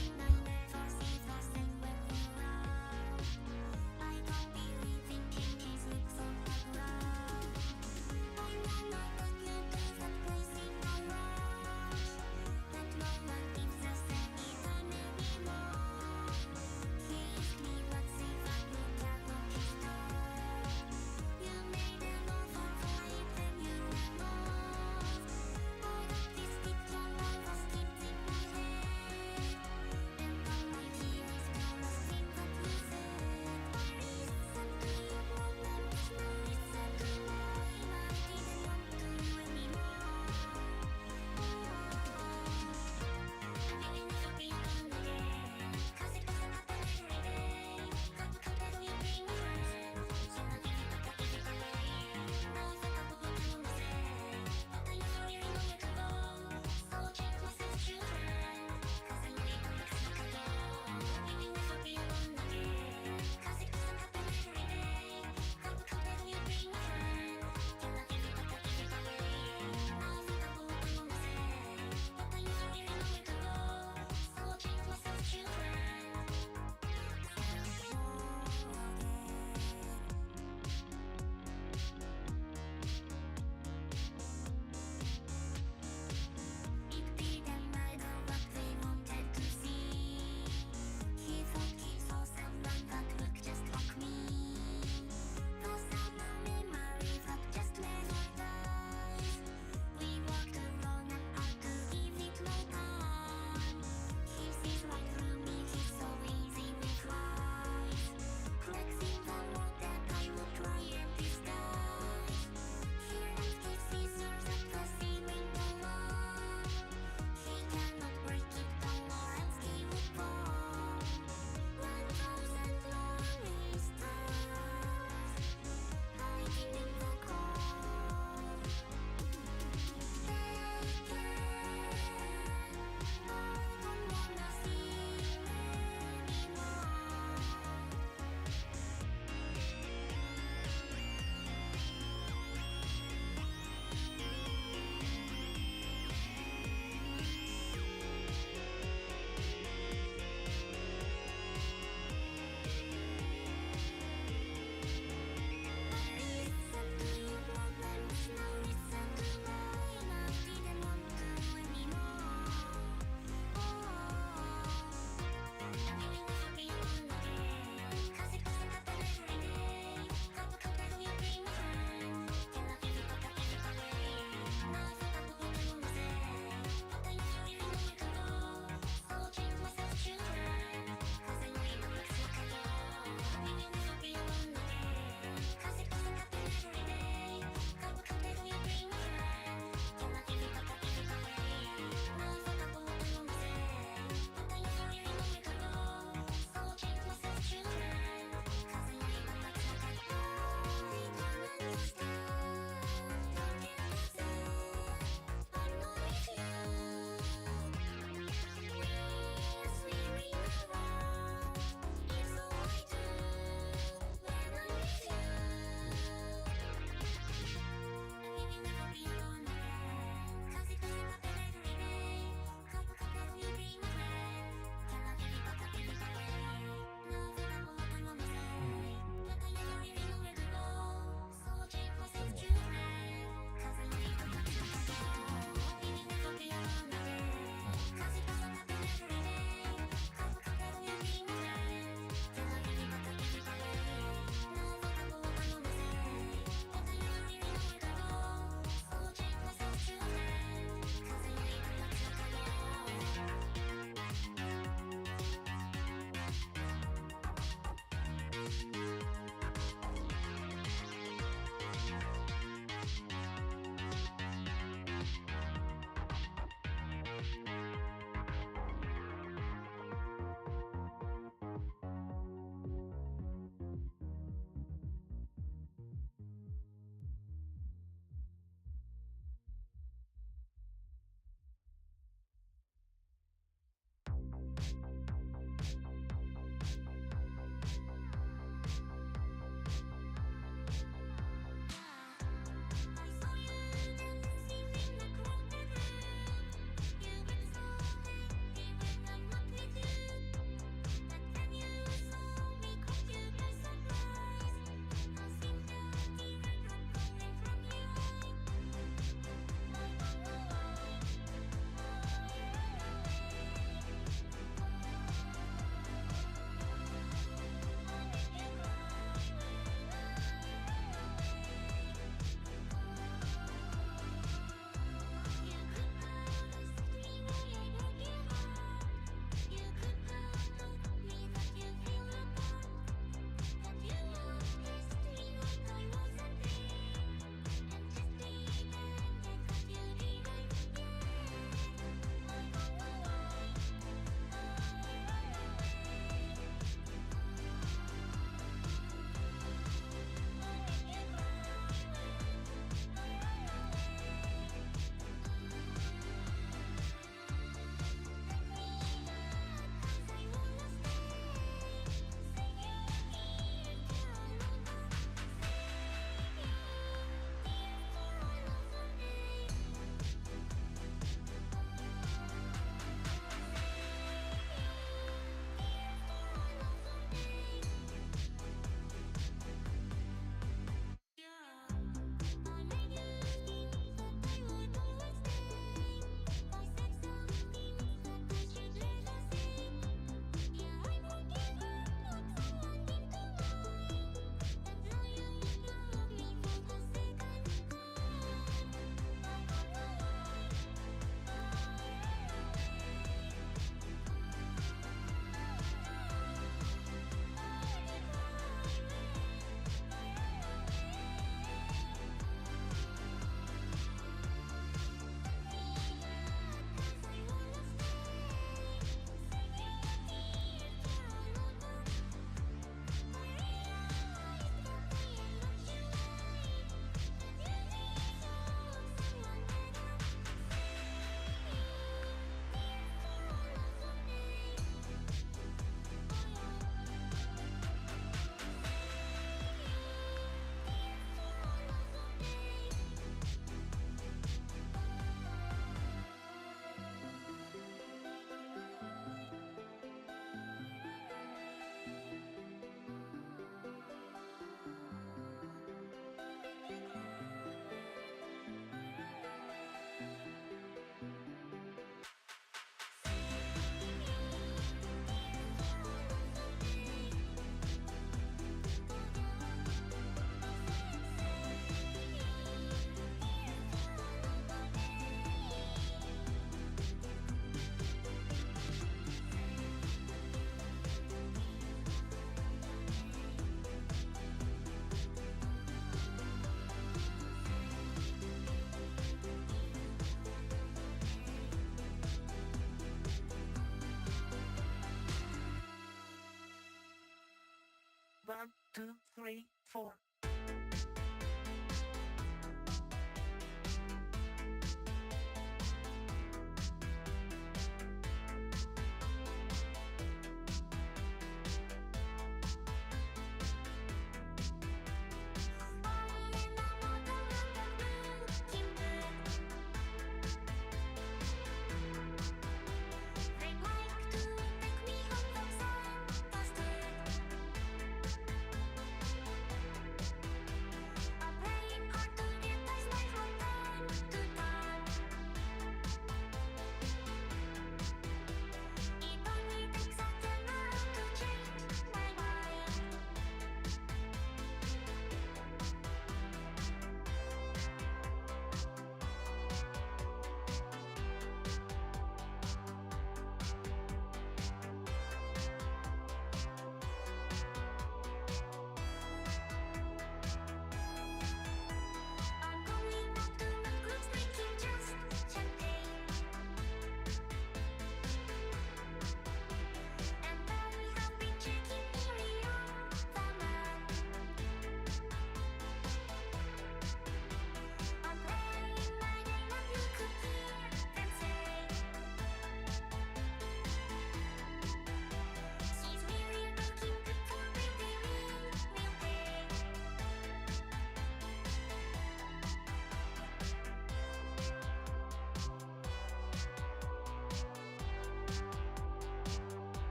C: 2, 3, 4.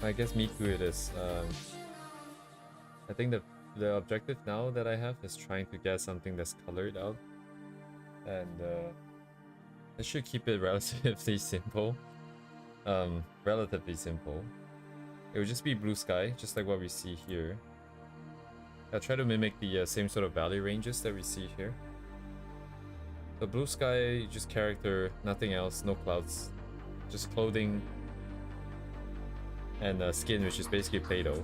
A: I guess Miku it is. I think the objective now that I have is trying to get something that's colored out. And I should keep it relatively simple. Relatively simple. It would just be blue sky, just like what we see here. I'll try to mimic the same sort of valley ranges that we see here. The blue sky, just character, nothing else, no clouds. Just clothing and skin, which is basically Play-Doh.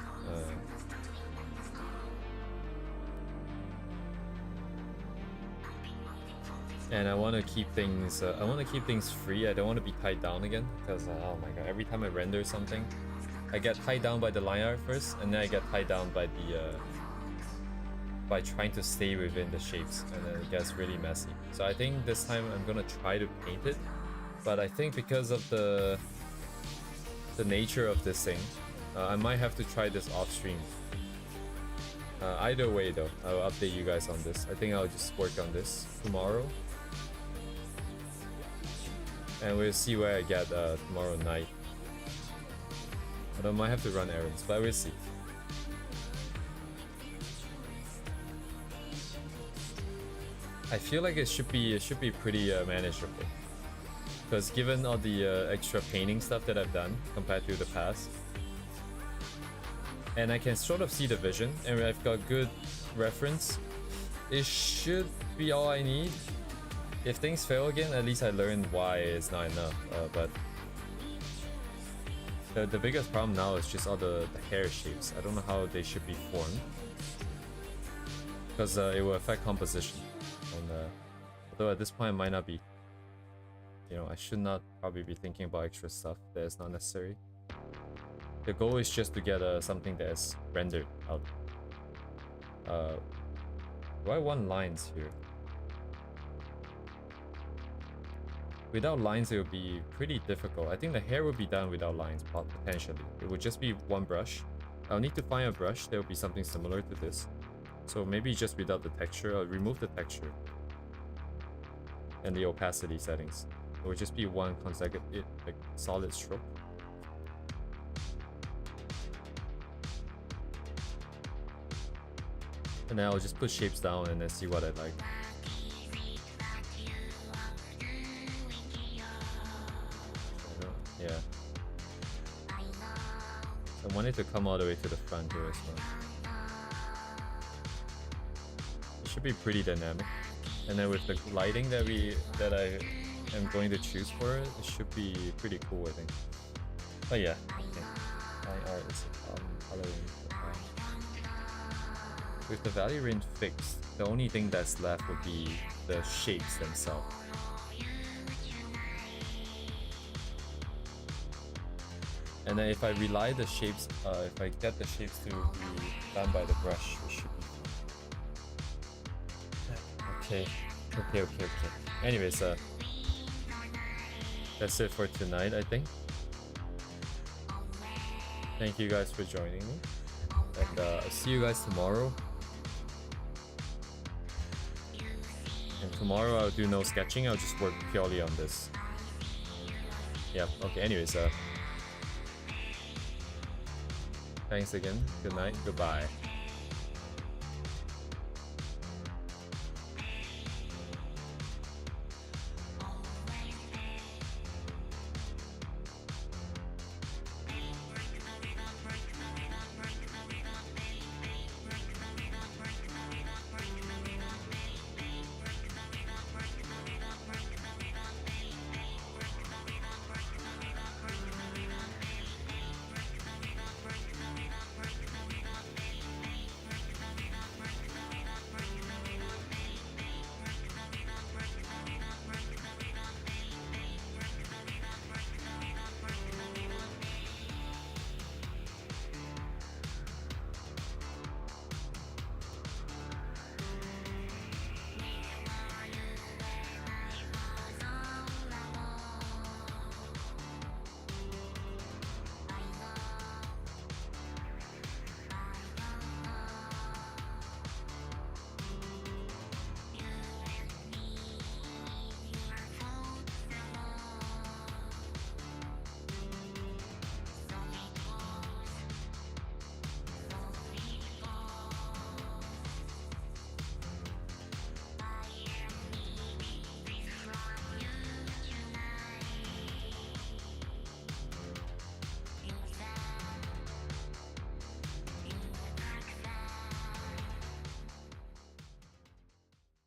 A: And I want to keep things. I want to keep things free. I don't want to be tied down again, because oh my god, every time I render something, I get tied down by the line art first, and then I get tied down by the by trying to stay within the shapes, and then it gets really messy. So I think this time I'm gonna try to paint it, but I think because of the nature of this thing, I might have to try this off stream. Either way though, I'll update you guys on this. I think I'll just work on this tomorrow, and we'll see where I get tomorrow night. But I might have to run errands, but we'll see. I feel like it should be pretty manageable, because given all the extra painting stuff that I've done compared to the past, and I can sort of see the vision, and I've got good reference, it should be all I need. If things fail again, at least I learned why it's not enough. But the biggest problem now is just all the hair shapes. I don't know how they should be formed, because it will affect composition. And although at this point it might not be, you know, I should not probably be thinking about extra stuff that is not necessary. The goal is just to get something that is rendered out. Do I want lines here? Without lines, it would be pretty difficult. I think the hair would be done without lines, potentially. It would just be one brush. I'll need to find a brush that would be something similar to this. So maybe just without the texture, I'll remove the texture and the opacity settings. It would just be one consecutive, like, solid stroke. And then I'll just put shapes down and then see what I like. Yeah. I want it to come all the way to the front here as well. It should be pretty dynamic. And then with the lighting that I am going to choose for it, it should be pretty cool, I think. But yeah, okay. Line art is coloring. With the value range fixed, the only thing that's left would be the shapes themselves. And then if I rely the shapes, if I get the shapes to be done by the brush, it should be fine. Okay. Anyways, that's it for tonight, I think. Thank you guys for joining me, and I'll see you guys tomorrow. And tomorrow I'll do no sketching, I'll just work purely on this. Yeah, okay, anyways, thanks again, good night, goodbye.